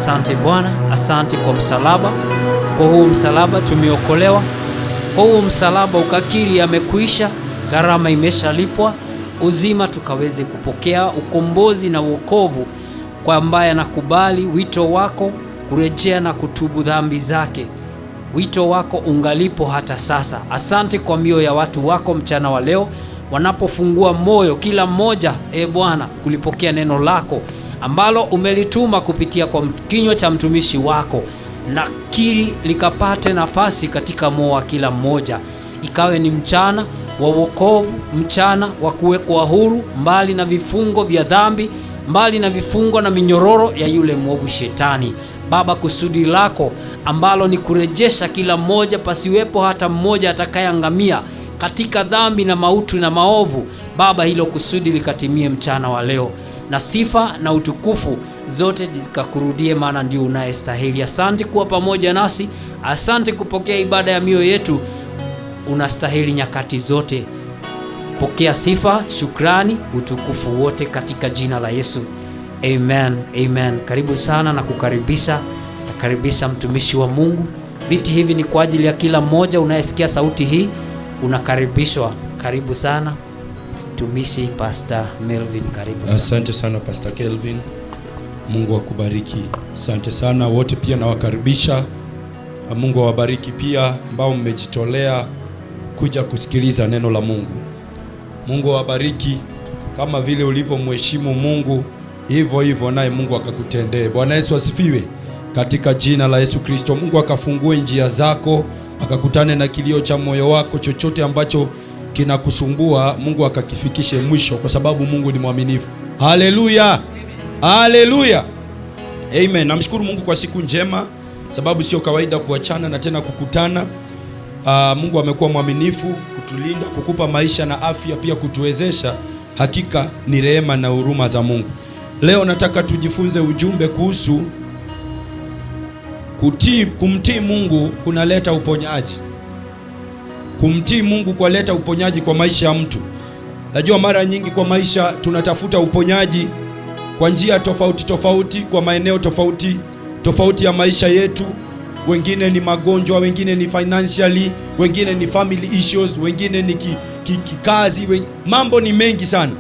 Asante Bwana, asante kwa msalaba. Kwa huu msalaba tumeokolewa. Kwa huu msalaba ukakiri yamekwisha, gharama imeshalipwa, uzima tukaweze kupokea ukombozi na wokovu kwa ambaye anakubali wito wako kurejea na kutubu dhambi zake. Wito wako ungalipo hata sasa. Asante kwa mioyo ya watu wako mchana wa leo, wanapofungua moyo kila mmoja, Bwana, kulipokea neno lako ambalo umelituma kupitia kwa kinywa cha mtumishi wako, na kiri likapate nafasi katika moyo wa kila mmoja. Ikawe ni mchana wa wokovu, mchana wa kuwekwa huru mbali na vifungo vya dhambi, mbali na vifungo na minyororo ya yule mwovu Shetani. Baba, kusudi lako ambalo ni kurejesha kila mmoja, pasiwepo hata mmoja atakayeangamia katika dhambi na mauti na maovu. Baba, hilo kusudi likatimie mchana wa leo, na sifa na utukufu zote zikakurudie, maana ndio unayestahili. Asante kuwa pamoja nasi, asante kupokea ibada ya mioyo yetu. Unastahili nyakati zote. Pokea sifa, shukrani, utukufu wote katika jina la Yesu. Amen, amen. Karibu sana na kukaribisha mtumishi wa Mungu. Viti hivi ni kwa ajili ya kila mmoja unayesikia sauti hii, unakaribishwa. Karibu sana mtumishi Pastor Melvin, karibu sana. Asante sana Pastor Kelvin. Mungu akubariki. Asante sana wote, pia nawakaribisha. Mungu awabariki pia ambao mmejitolea kuja kusikiliza neno la Mungu. Mungu awabariki. Kama vile ulivyomheshimu Mungu, hivyo naye Mungu akakutendee. Bwana Yesu asifiwe. Katika jina la Yesu Kristo, Mungu akafungue njia zako, akakutane na kilio cha moyo wako. Chochote ambacho kinakusumbua, Mungu akakifikishe mwisho, kwa sababu Mungu ni mwaminifu. Haleluya, haleluya, amen. Namshukuru Mungu kwa siku njema, sababu sio kawaida kuachana na tena kukutana. Mungu amekuwa mwaminifu kutulinda, kukupa maisha na afya, pia kutuwezesha. Hakika ni rehema na huruma za Mungu. Leo nataka tujifunze ujumbe kuhusu kumtii Mungu kunaleta uponyaji. Kumtii Mungu kunaleta uponyaji kwa maisha ya mtu. Najua mara nyingi kwa maisha tunatafuta uponyaji kwa njia tofauti, kwa maeneo tofauti ya maisha yetu. Wengine ni magonjwa, wengine ni financially, wengine ni family issues, wengine ni kikazi, mambo ni mengi sana.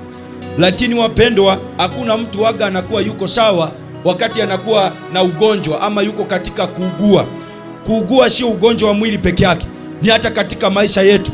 Lakini wapendwa, hakuna mtu waga anakuwa yuko sawa wakati anakuwa na ugonjwa ama yuko katika kuugua. Kuugua sio ugonjwa wa mwili peke yake, ni hata katika maisha yetu.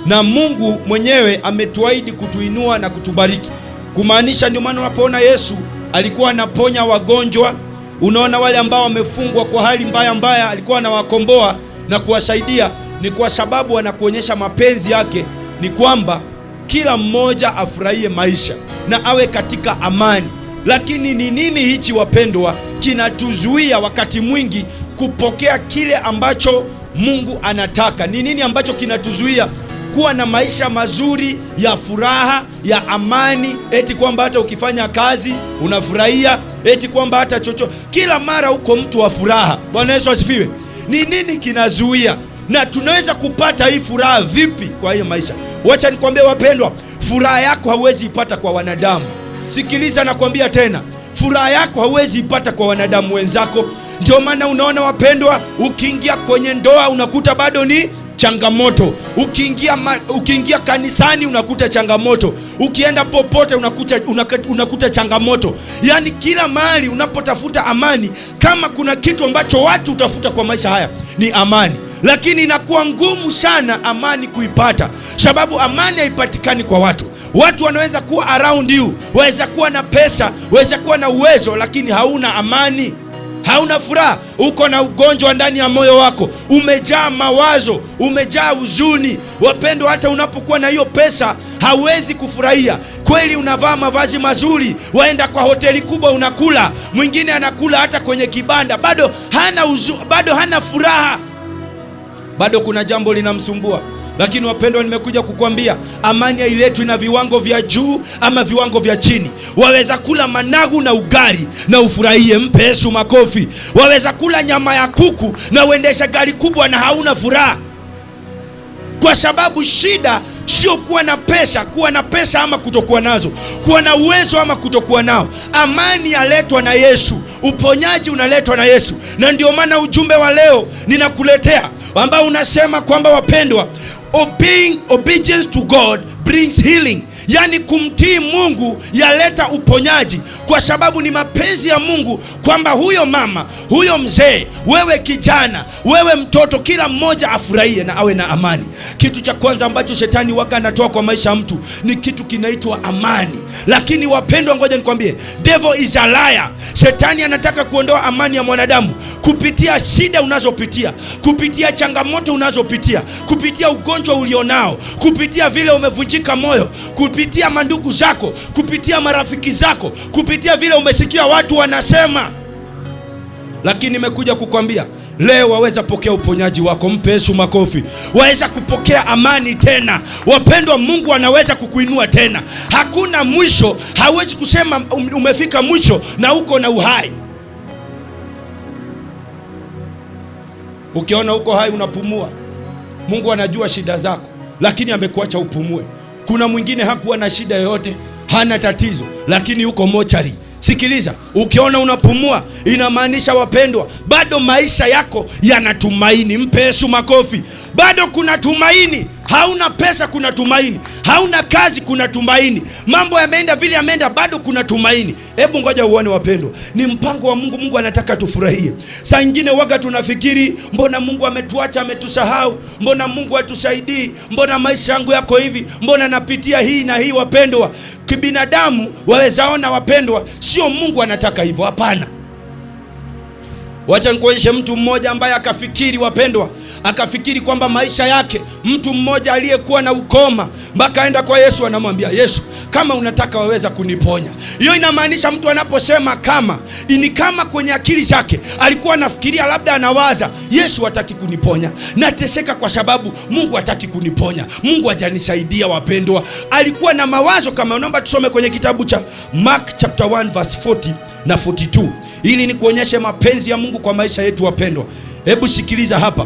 Na Mungu mwenyewe ametuahidi kutuinua na kutubariki. Kumaanisha, ndio maana unapoona Yesu alikuwa anaponya wagonjwa. Unaona wale ambao wamefungwa kwa hali mbaya, alikuwa anawakomboa na kuwasaidia. Ni kwa sababu anakuonyesha mapenzi yake, ni kwamba kila mmoja afurahie maisha na awe katika amani. Lakini ni nini hichi wapendwa kinatuzuia wakati mwingi kupokea kile ambacho Mungu anataka? Ni nini ambacho kinatuzuia kuwa na maisha mazuri ya furaha, ya amani? Eti kwamba hata ukifanya kazi unafurahia, eti kwamba hata kila mara uko mtu wa furaha. Bwana Yesu asifiwe. Ni nini kinazuia? Na tunaweza kupata hii furaha vipi kwa hiyo maisha? Wacha nikwambie wapendwa, furaha yako hauwezi ipata kwa wanadamu. Sikiliza nakwambia tena, furaha yako hauwezi ipata kwa wanadamu wenzako. Ndio maana unaona wapendwa, ukiingia kwenye ndoa unakuta bado ni changamoto. Ukiingia kanisani unakuta changamoto. Ukienda popote unakuta changamoto. Yaani kila mahali unapotafuta amani, kama kuna kitu ambacho watu utafuta kwa maisha haya ni amani. Lakini inakuwa ngumu sana amani kuipata, sababu amani haipatikani kwa watu. Watu wanaweza kuwa around you, waweza kuwa na pesa, waweza kuwa na uwezo, lakini hauna amani, hauna furaha. Uko na ugonjwa ndani ya moyo wako, umejaa mawazo, umejaa huzuni. Wapendwa, hata unapokuwa na hiyo pesa hauwezi kufurahia. Kweli unavaa mavazi mazuri, waenda kwa hoteli kubwa unakula, mwingine anakula hata kwenye kibanda, bado hana furaha, bado kuna jambo linamsumbua. Lakini wapendwa, nimekuja kukwambia amani hailetwi na viwango vya juu ama viwango vya chini. Waweza kula managu na ugali na ufurahie, mpe Yesu makofi. Waweza kula nyama ya kuku na uendesha gari kubwa na hauna furaha. Kwa sababu shida sio kuwa na pesa ama kutokuwa nazo, kuwa na uwezo ama kutokuwa nao. Amani yaletwa na Yesu. Uponyaji unaletwa na Yesu, na ndio maana ujumbe wa leo ninakuletea ambao unasema kwamba wapendwa, obedience to God brings healing. Yani kumtii Mungu yaleta uponyaji, kwa sababu ni mapenzi ya Mungu kwamba huyo mama, huyo mzee, wewe kijana, wewe mtoto, kila mmoja afurahie na awe na amani. Kitu cha kwanza ambacho shetani waka anatoa kwa maisha ya mtu ni kitu kinaitwa amani. Lakini wapendwa, ngoja nikwambie, devil is a liar. Shetani anataka kuondoa amani ya mwanadamu kupitia shida unazopitia, kupitia changamoto unazopitia, kupitia ugonjwa ulionao, kupitia vile umevunjika moyo, kupitia mandugu zako, kupitia marafiki zako, kupitia vile umesikia watu wanasema. Lakini nimekuja kukwambia leo waweza pokea uponyaji wako. Mpe Yesu makofi. Waweza kupokea amani tena. Wapendwa, Mungu anaweza kukuinua tena. Hakuna mwisho. Hawezi kusema umefika mwisho na uko na uhai. Ukiona uko hai unapumua, Mungu anajua shida zako, lakini amekuacha upumue. Kuna mwingine hakuwa na shida yoyote, hana tatizo, lakini uko mochari. Sikiliza, ukiona unapumua inamaanisha wapendwa, bado maisha yako yanatumaini. Mpe Yesu makofi. Bado kuna tumaini. Hauna pesa, kuna tumaini. Hauna kazi, kuna tumaini. Mambo yameenda vile yameenda, bado kuna tumaini. Hebu ngoja uone wapendwa, ni mpango wa Mungu. Mungu anataka tufurahie. Saa nyingine waga tunafikiri, mbona Mungu ametuacha, ametusahau, mbona Mungu hatusaidii, mbona maisha yangu yako hivi, mbona napitia hii na hii. Wapendwa, kibinadamu wawezaona wapendwa, sio Mungu anataka hivyo, hapana. Wacha nikuonyeshe mtu mmoja ambaye akafikiri wapendwa, akafikiri kwamba maisha yake, mtu mmoja aliyekuwa na ukoma, mpaka aenda kwa Yesu, anamwambia Yesu, kama unataka waweza kuniponya. Hiyo inamaanisha mtu anaposema kama, ni kama kwenye akili zake alikuwa anafikiria, labda anawaza, Yesu hataki kuniponya, nateseka kwa sababu Mungu hataki kuniponya, Mungu hajanisaidia. Wapendwa, alikuwa na mawazo kama. Naomba tusome kwenye kitabu cha Mark chapter 1 verse 40 na 42 ili ni kuonyeshe mapenzi ya Mungu kwa maisha yetu. Wapendwa, hebu sikiliza hapa.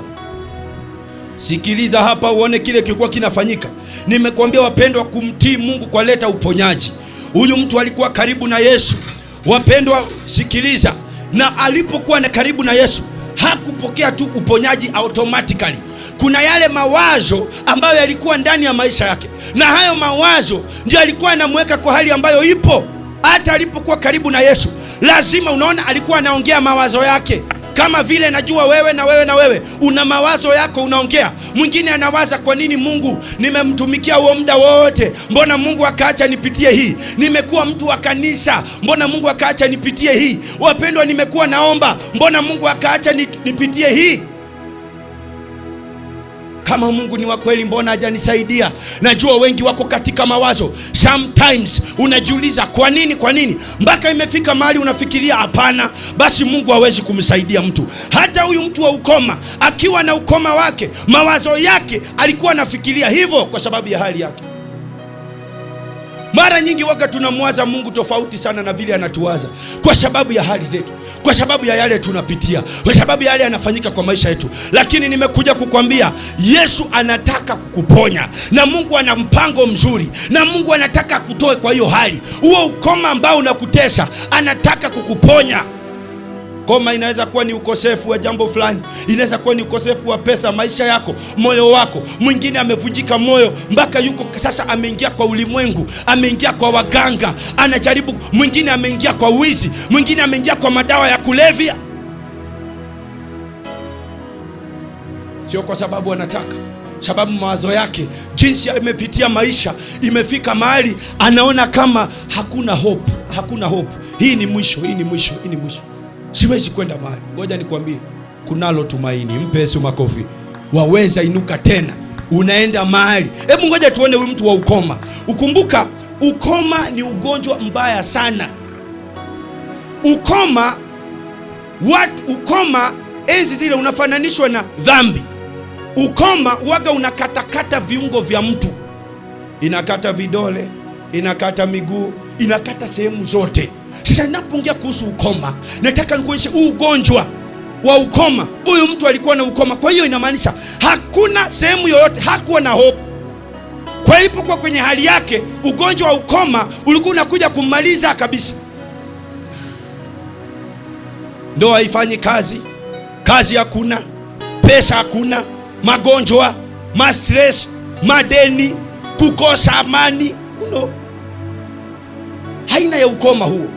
Sikiliza hapa uone kile kilikuwa kinafanyika. Nimekuambia wapendwa, kumtii Mungu kwa leta uponyaji. Huyu mtu alikuwa karibu na Yesu. Wapendwa, sikiliza. Na alipokuwa na karibu na Yesu, hakupokea tu uponyaji automatically. Kuna yale mawazo ambayo yalikuwa ndani ya maisha yake, na hayo mawazo ndio alikuwa anamweka kwa hali ambayo ipo. Hata alipokuwa karibu na Yesu, lazima, unaona, alikuwa anaongea mawazo yake. Kama vile najua wewe na wewe na wewe una mawazo yako unaongea. Mwingine anawaza, kwa nini Mungu nimemtumikia huo muda wote, mbona Mungu akaacha nipitie hii? Nimekuwa mtu wa kanisa, mbona Mungu akaacha nipitie hii? Wapendwa, nimekuwa naomba, mbona Mungu akaacha nipitie hii? Kama Mungu ni wa kweli, mbona hajanisaidia? Najua wengi wako katika mawazo. Sometimes unajiuliza kwa nini? Mpaka imefika mahali unafikiria hapana, basi Mungu hawezi kumsaidia mtu. Hata huyu mtu wa ukoma, akiwa na ukoma wake, mawazo yake alikuwa anafikiria hivyo kwa sababu ya hali yake. Mara nyingi waga tunamwaza Mungu tofauti sana na vile anatuwaza, kwa sababu ya hali zetu, kwa sababu ya yale tunapitia, kwa sababu ya yale yanafanyika kwa maisha yetu. Lakini nimekuja kukwambia, Yesu anataka kukuponya, na Mungu ana mpango mzuri, na Mungu anataka kutoe kwa hiyo hali. Huo ukoma ambao unakutesa, anataka kukuponya. Koma inaweza kuwa ni ukosefu wa jambo fulani, inaweza kuwa ni ukosefu wa pesa, maisha yako, moyo wako. Mwingine amevunjika moyo mpaka yuko sasa ameingia kwa ulimwengu, ameingia kwa waganga, anajaribu. Mwingine ameingia kwa wizi, mwingine ameingia kwa madawa ya kulevya. Sio kwa sababu anataka, sababu mawazo yake, jinsi amepitia maisha, imefika mahali anaona kama hakuna hope, hakuna hope. Hii ni mwisho, hii ni mwisho, hii ni mwisho. Siwezi kwenda mahali. Ngoja nikwambie, kunalo tumaini. Mpe Yesu makofi. Waweza inuka tena, unaenda mahali. Hebu ngoja tuone huyu mtu wa ukoma. Ukumbuka, ukoma ni ugonjwa mbaya sana. Ukoma enzi zile unafananishwa na dhambi. Ukoma waga unakatakata viungo vya mtu, inakata vidole, inakata miguu, inakata sehemu zote. Sasa ninapoongea kuhusu ukoma, nataka nikuonyeshe ugonjwa wa ukoma. Huyu mtu alikuwa na ukoma, kwa hiyo inamaanisha hakuna sehemu yoyote, hakuwa na hope. Kwa hiyo ilipokuwa kwenye hali yake, ugonjwa wa ukoma ulikuwa unakuja kummaliza kabisa. ndoa haifanyi kazi, kazi hakuna, pesa hakuna, magonjwa, stress, madeni, kukosa amani. Haina ya ukoma huo,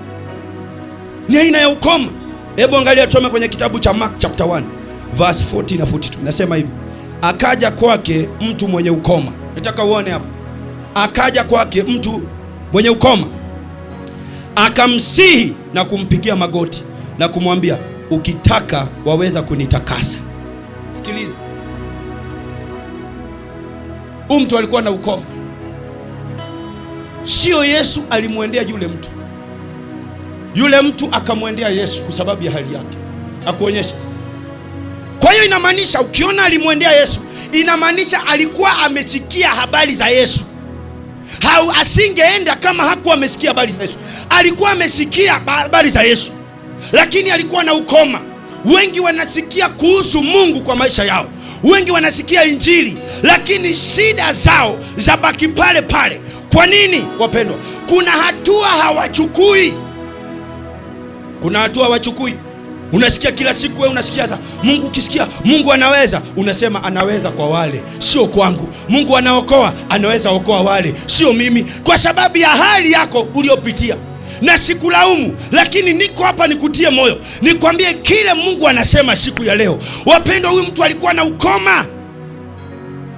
ni aina ya ukoma. Hebu angalia, tusome kwenye kitabu cha Mark chapter 1 verse 40 na 42. Nasema hivi, akaja kwake mtu mwenye ukoma. Nataka uone hapo. Akaja kwake mtu mwenye ukoma, akamsihi na kumpigia magoti na kumwambia, ukitaka waweza kunitakasa. Sikiliza, huyu mtu alikuwa na ukoma. Sio Yesu alimwendea yule mtu, yule mtu akamwendea Yesu kwa sababu ya hali yake, akuonyesha. Kwa hiyo inamaanisha, ukiona alimwendea Yesu, inamaanisha alikuwa amesikia habari za Yesu. Asingeenda kama hakuwa amesikia habari za Yesu. Alikuwa amesikia habari za Yesu, lakini alikuwa na ukoma. Wengi wanasikia kuhusu Mungu kwa maisha yao, wengi wanasikia Injili, lakini shida zao zabaki pale pale. Kwa nini wapendwa? Kuna hatua hawachukui. Kuna hatua hawachukui. Unasikia kila siku wewe unasikia sasa, Mungu, ukisikia Mungu anaweza, unasema anaweza kwa wale, sio kwangu. Mungu anaokoa, anaweza okoa wale, sio mimi, kwa sababu ya hali yako uliopitia. Na sikulaumu, lakini niko hapa nikutie moyo, nikwambie kile Mungu anasema siku ya leo. Wapendwa, huyu mtu alikuwa na ukoma,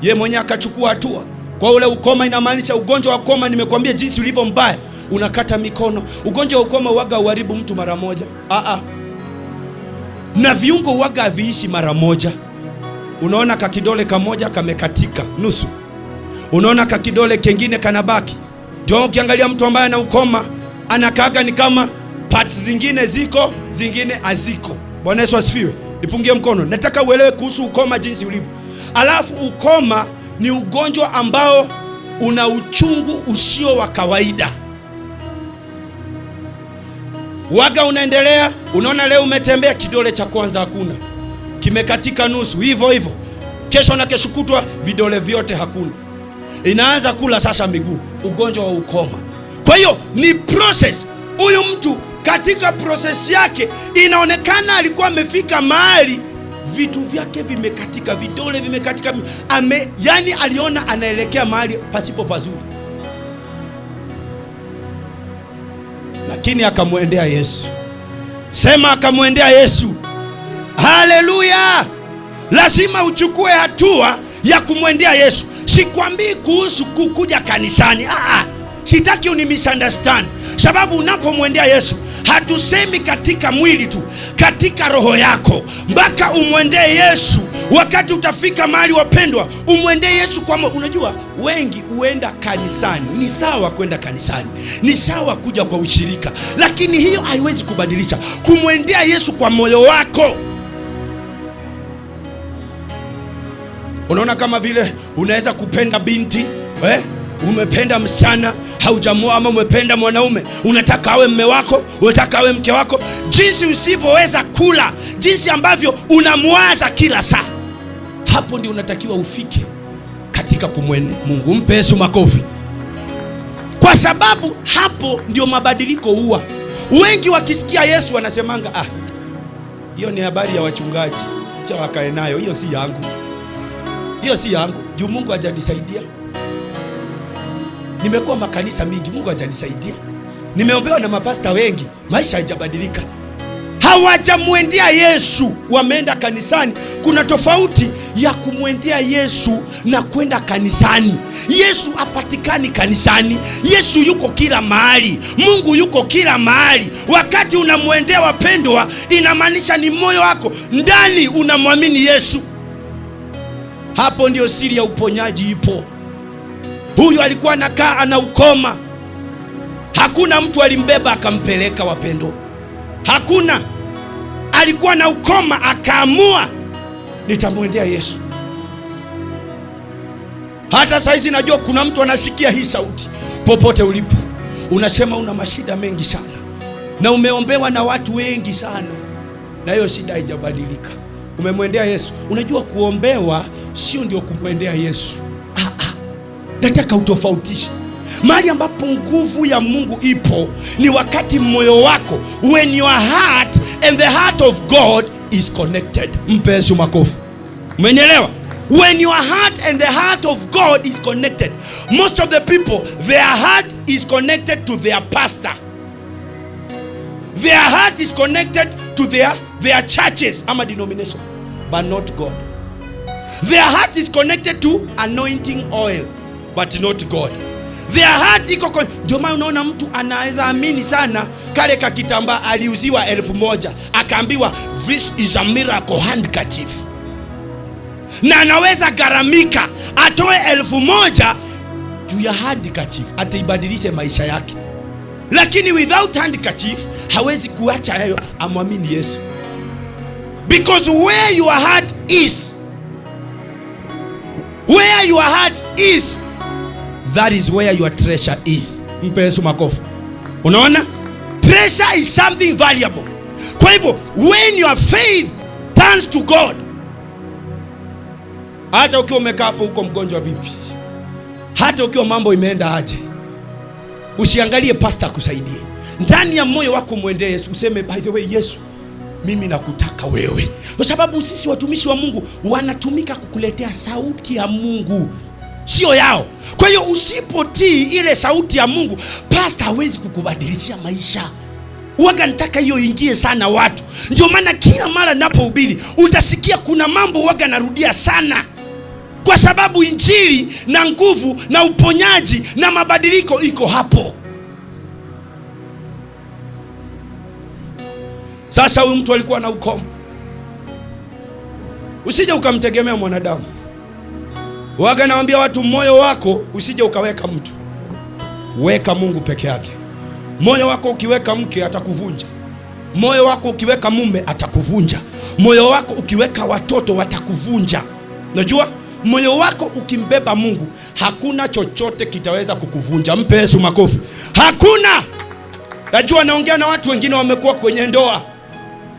yeye mwenyewe akachukua hatua kwa ule ukoma. Inamaanisha ugonjwa wa ukoma, nimekwambia jinsi ulivyo mbaya, unakata mikono. Ugonjwa wa ukoma uwaga uharibu mtu mara moja. Na viungo uwaga haviishi mara moja. Unaona kakidole kamoja kamekatika nusu, unaona kakidole kengine kanabaki. Ndio ukiangalia mtu ambaye ana ukoma anakaaga ni kama parts zingine ziko, zingine haziko. Bwana Yesu asifiwe. Nipungie mkono. Nataka uelewe kuhusu ukoma jinsi ulivyo. Alafu ukoma ni ugonjwa ambao una uchungu usio wa kawaida. Waga unaendelea, unaona leo umetembea, kidole cha kwanza hakuna, kimekatika nusu, hivyo hivyo. Kesho na kesho kutwa vidole vyote hakuna, inaanza kula sasa miguu. Ugonjwa wa ukoma. Kwa hiyo ni process. Huyu mtu katika process yake inaonekana alikuwa amefika mahali vitu vyake vimekatika, vidole vimekatika, yani aliona anaelekea mahali pasipo pazuri, lakini akamwendea Yesu. Sema akamwendea Yesu. Haleluya! Lazima uchukue hatua ya kumwendea Yesu. Sikwambii kuhusu kukuja kanisani. Sitaki unimisunderstand. Sababu unapomwendea Yesu, hatusemi katika mwili tu, katika roho yako. Mpaka umwendee Yesu. Wakati utafika mahali wapendwa, umwendee Yesu kwa unajua wengi huenda kanisani. Ni sawa kwenda kanisani, ni sawa kuja kwa ushirika, lakini hiyo haiwezi kubadilisha kumwendea Yesu kwa moyo wako. Unaona, kama vile unaweza kupenda binti, umependa msichana, haujamuoa, ama umependa mwanaume, unataka awe mume wako, unataka awe mke wako. Jinsi usivyoweza kula, jinsi ambavyo unamwaza kila saa, hapo ndio unatakiwa ufike katika kumwendea Mungu. Mpe Yesu makofi, kwa sababu hapo ndio mabadiliko huwa. Wengi wakisikia Yesu wanasemanga, hiyo ni habari ya wachungaji, acha wakae nayo, hiyo si yangu, hiyo si yangu, juu Mungu hajanisaidia. Nimekuwa makanisa mingi, Mungu hajanisaidia. Nimeombewa na mapasta wengi, maisha haijabadilika. Hawajamwendea Yesu, wameenda kanisani. Kuna tofauti ya kumwendea Yesu na kwenda kanisani. Yesu hapatikani kanisani. Yesu yuko kila mahali. Mungu yuko kila mahali. Wakati unamwendea wapendwa, inamaanisha ni moyo wako ndani unamwamini Yesu. Hapo ndio siri ya uponyaji ipo. Huyu alikuwa anakaa ana ukoma. Hakuna mtu alimbeba akampeleka, wapendwa. Hakuna. Alikuwa na ukoma, akaamua nitamwendea Yesu. Hata saizi najua kuna mtu anasikia hii sauti. Popote ulipo, unasema una mashida mengi sana, na umeombewa na watu wengi sana, na hiyo shida haijabadilika. Umemwendea Yesu. Unajua kuombewa sio ndio kumwendea Yesu. Nataka utofautishe. Mahali ambapo nguvu ya Mungu ipo ni wakati moyo wako, when your heart and the heart of God is connected. Mpe Yesu makofi. Umenielewa? When your heart and the heart of God is connected. Most of the people, their heart is connected to their pastor. Their heart is connected to their churches ama denomination, but not God. Their heart is connected to anointing oil, but not God. Their heart iko. Ndio maana unaona mtu anaweza amini sana kale kakitambaa aliuziwa 1,000 akaambiwa this is a miracle handkerchief, na anaweza garamika atoe 1,000 juu ya handkerchief ataibadilishe maisha yake. Lakini without handkerchief hawezi kuacha hayo, amwamini Yesu. Because where your heart is, that is where your treasure is. Mpe Yesu makofi. Unaona? Treasure is something valuable. Kwa hivyo, when your faith turns to God, hata ukiwa umekaa hapo uko mgonjwa vipi, hata ukiwa mambo imeenda aje, usiangalie pastor akusaidie. Ndani ya moyo wako mwendee Yesu, useme by the way, Yesu, mimi nakutaka wewe. Kwa sababu sisi watumishi wa Mungu wanatumika kukuletea sauti ya Mungu, sio yao. Kwa hiyo usipotii ile sauti ya Mungu, pastor hawezi kukubadilishia maisha. Waga nataka hiyo ingie sana watu. Ndio maana kila mara ninapohubiri utasikia kuna mambo waga narudia sana, kwa sababu injili na nguvu na uponyaji na mabadiliko iko hapo. Sasa huyu mtu alikuwa na ukoma. Usije ukamtegemea mwanadamu. Waga naambia watu, moyo wako usije ukaweka mtu, weka Mungu peke yake. Moyo wako ukiweka mke atakuvunja. Moyo wako ukiweka mume atakuvunja. Moyo wako ukiweka watoto watakuvunja. Unajua? Moyo wako ukimbeba Mungu, hakuna chochote kitaweza kukuvunja. Mpe Yesu makofi. Hakuna. Najua naongea na watu wengine wamekuwa kwenye ndoa.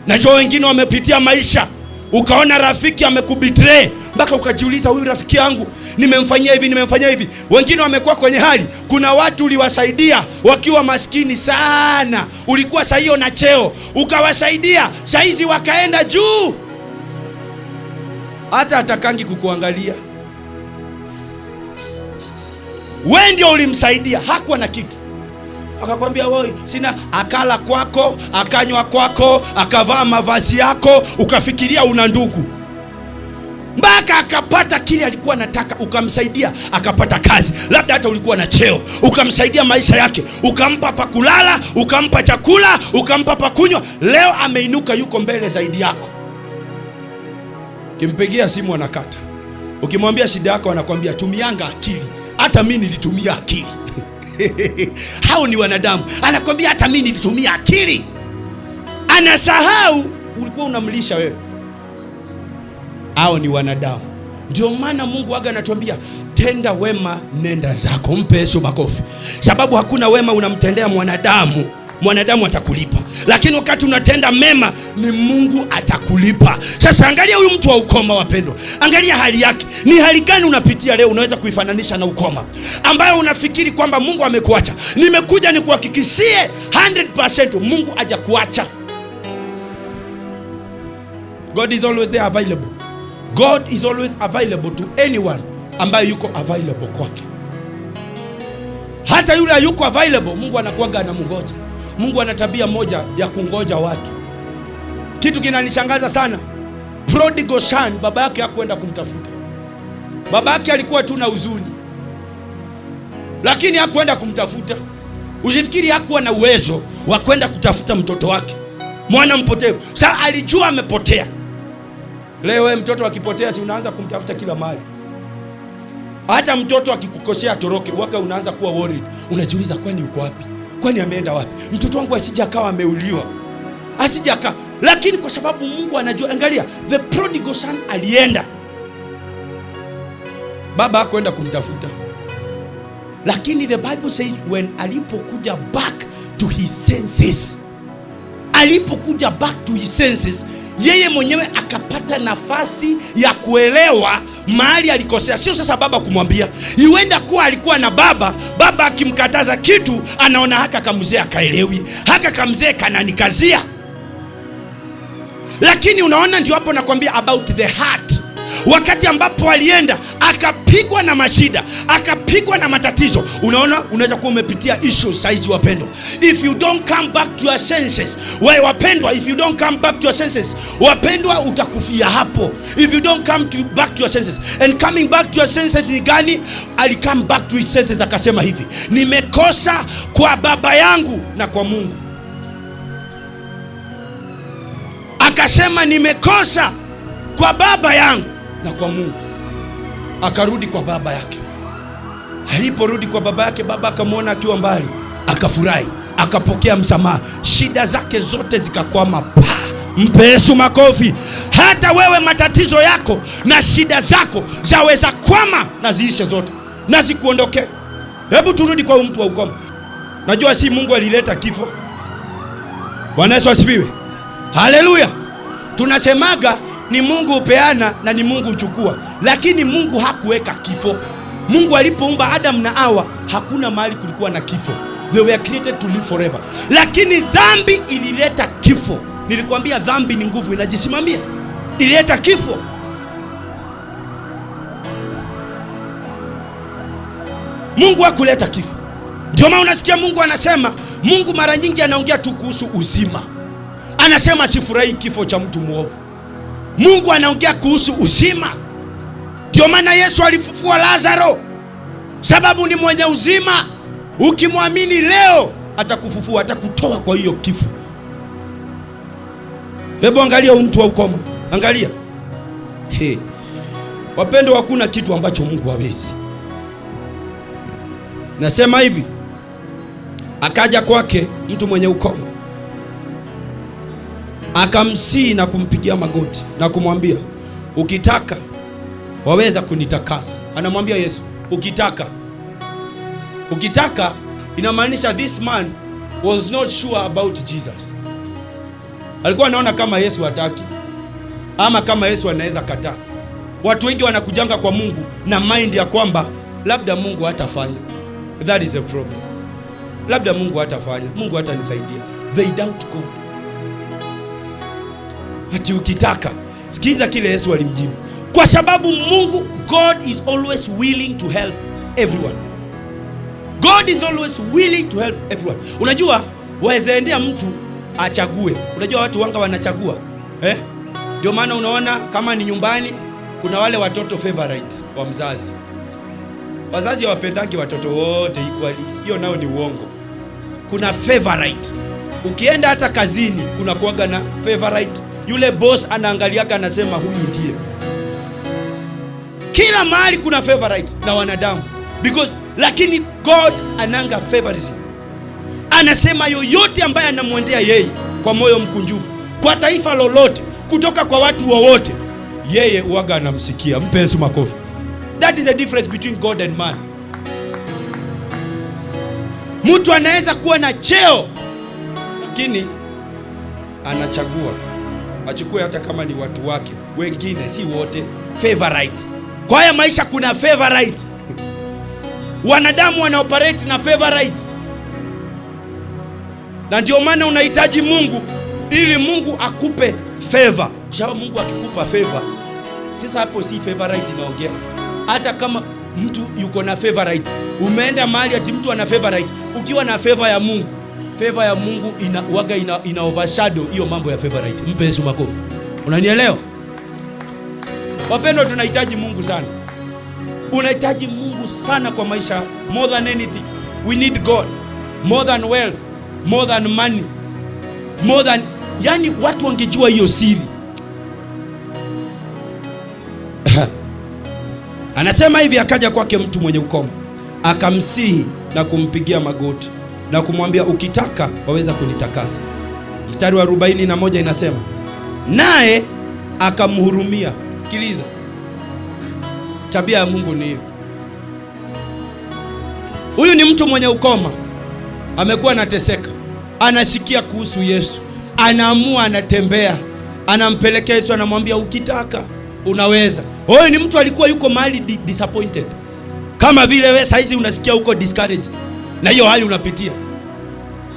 Najua wengine wamepitia maisha. Ukaona rafiki amekubetray, mpaka ukajiuliza, huyu rafiki yangu nimemfanyia hivi. Wengine wamekuwa kwenye hali, kuna watu uliwasaidia wakiwa maskini sana. Ulikuwa sahiyo na cheo, ukawasaidia, saizi wakaenda juu. Hata atakangi kukuangalia. Wewe ndio ulimsaidia, hakuwa na kitu. Akakwambia wewe sina, akala kwako, akanywa kwako, akavaa mavazi yako, ukafikiria una ndugu. Mpaka akapata kile alikuwa anataka, ukamsaidia, akapata kazi. Labda hata ulikuwa na cheo, ukamsaidia maisha yake, ukampa pa kulala, ukampa chakula, ukampa pa kunywa. Leo ameinuka, yuko mbele zaidi yako. Kimpigia simu anakata. Ukimwambia shida yako anakuambia tumianga akili. Hata mimi nilitumia akili. Hao ni wanadamu. Anakuambia hata mimi nilitumia akili. Anasahau ulikuwa unamlisha wewe. Hao ni wanadamu. Ndio maana Mungu aga anatuambia tenda wema, nenda zako. Mpe Yesu makofi. Sababu hakuna wema unamtendea mwanadamu, mwanadamu atakulipa. Lakini wakati unatenda mema, ni Mungu atakulipa. Sasa angalia huyu mtu wa ukoma, wapendwa. Angalia hali yake. Ni hali gani unapitia leo unaweza kuifananisha na ukoma, ambayo unafikiri kwamba Mungu amekuacha? Nimekuja nikuhakikishie 100% Mungu hajakuacha. God is always there available. God is always available to anyone ambaye yuko available kwake. Hata yule hayuko available, Mungu anakuaga anamngoja. Mungu ana tabia moja ya kungoja watu. Kitu kinanishangaza sana. Prodigal son, baba yake hakwenda kumtafuta. Baba yake alikuwa tu na huzuni, lakini hakwenda kumtafuta. Usifikiri hakuwa na uwezo wa kwenda kutafuta mtoto wake, mwana mpotevu. Sasa alijua amepotea. Leo wewe mtoto akipotea, si unaanza kumtafuta kila mahali? Hata mtoto akikukosea toroke, waka unaanza kuwa worried. Unajiuliza, kwani yuko wapi? Kwani ameenda wapi? Mtoto wangu asije akawa ameuliwa, asije akawa. Lakini kwa sababu Mungu anajua. Angalia, the prodigal son alienda, baba hakwenda kumtafuta. Lakini the Bible says when alipokuja back to his senses, yeye mwenyewe akapata nafasi ya kuelewa mahali alikosea. Sio sasa baba kumwambia. Iwenda kuwa alikuwa na baba akimkataza kitu, anaona haka kamzee akaelewi, haka kamzee kananikazia. Lakini unaona, ndio hapo nakwambia about the heart. Wakati ambapo alienda akapigwa na mashida, akapigwa na matatizo. Unaona, unaweza kuwa umepitia issues saizi wapendwa. If you don't come back to your senses, wapendwa, if you don't come back to your senses, wapendwa, utakufia hapo. If you don't come back to your senses. And coming back to your senses ni gani? Ali come back to his senses, akasema hivi, nimekosa kwa baba yangu na kwa Mungu. Akasema nimekosa kwa baba yangu na kwa Mungu. Akarudi kwa baba yake. Aliporudi kwa baba yake, baba akamwona akiwa mbali, akafurahi, akapokea msamaha. Shida zake zote zikakwama. Mpe Yesu makofi. Hata wewe matatizo yako na shida zako zaweza kwama na ziishe zote na zikuondoke. Hebu turudi kwa mtu wa ukoma. Najua si Mungu alileta kifo. Bwana Yesu asifiwe. Haleluya. Tunasemaga ni Mungu upeana na ni Mungu uchukua, lakini Mungu hakuweka kifo. Mungu alipoumba Adam na Hawa, hakuna mahali kulikuwa na kifo. They were created to live forever. Lakini dhambi ilileta kifo. Nilikwambia dhambi ni nguvu inajisimamia. Ilileta kifo. Mungu hakuleta kifo. Ndio maana unasikia Mungu anasema, Mungu mara nyingi anaongea tu kuhusu uzima. Anasema sifurahi kifo cha mtu mwovu. Mungu anaongea kuhusu uzima. Ndio maana Yesu alifufua Lazaro, sababu ni mwenye uzima. Ukimwamini leo atakufufua, atakutoa kwa hiyo kifo. Hebu angalia mtu wa ukoma. Angalia. Wapendwa, hakuna kitu ambacho Mungu hawezi. Nasema hivi, akaja kwake mtu mwenye ukoma, akamsii na kumpigia magoti na kumwambia, ukitaka waweza kunitakasa. Anamwambia Yesu, ukitaka. Ukitaka inamaanisha this man was not sure about Jesus. Alikuwa anaona kama Yesu hataki, ama kama Yesu anaweza kataa. Watu wengi wanakujanga kwa Mungu na mind ya kwamba labda Mungu hatafanya. That is a problem. Labda Mungu hatafanya, Mungu hatanisaidia. They doubt God. Ati ukitaka. Sikiza kile Yesu alimjibu. Kwa sababu Mungu, God is always willing to help everyone. God is always willing to help everyone. Unajua, waezeendea mtu achague. Unajua watu wanga wanachagua. Ndio maana unaona kama ni nyumbani, kuna wale watoto favorite wa mzazi. Wazazi hawapendangi watoto wote equally. Hiyo nao ni uongo. Kuna favorite. Ukienda hata kazini, kuna kuaga na favorite. Yule boss anaangaliaka anasema huyu ndiye. Kila mahali kuna favorite na wanadamu. Lakini God ananga favoritism. Anasema yoyote ambaye anamwendea yeye kwa moyo mkunjufu, kwa taifa lolote, kutoka kwa watu wowote, yeye uaga anamsikia. Mpe Yesu makofi. That is the difference between God and man. Mtu anaweza kuwa na cheo, lakini anachagua achukue hata kama ni watu wake wengine, si wote. Favorite. Kwa haya maisha kuna favorite. Wanadamu wanaoperate na favorite. Na ndio maana unahitaji Mungu ili Mungu akupe favor. Sababu Mungu akikupa favor, sasa hapo si favorite inaongea. Hata kama mtu yuko na favorite, umeenda mahali ati mtu ana favorite, ukiwa na favor ya Mungu ina overshadow hiyo mambo ya favorite. Mpe Yesu makofi. Unanielewa? Wapendwa, tunahitaji Mungu sana. Unahitaji Mungu sana kwa maisha. More than anything, we need God. More than wealth, more than money, more than, yani watu wangejua hiyo siri. Anasema hivi, akaja kwake mtu mwenye ukoma, akamsihi na kumpigia magoti na kumwambia, ukitaka waweza kunitakasa. Mstari wa 41 inasema, naye akamhurumia. Sikiliza. Tabia ya Mungu ni hiyo. Huyu ni mtu mwenye ukoma. Amekuwa anateseka. Anasikia kuhusu Yesu. Anaamua, anatembea. anampelekea Yesu, anamwambia ukitaka unaweza. Huyo ni mtu alikuwa yuko mahali disappointed, kama vile wewe saizi unasikia uko discouraged na hiyo hali unapitia,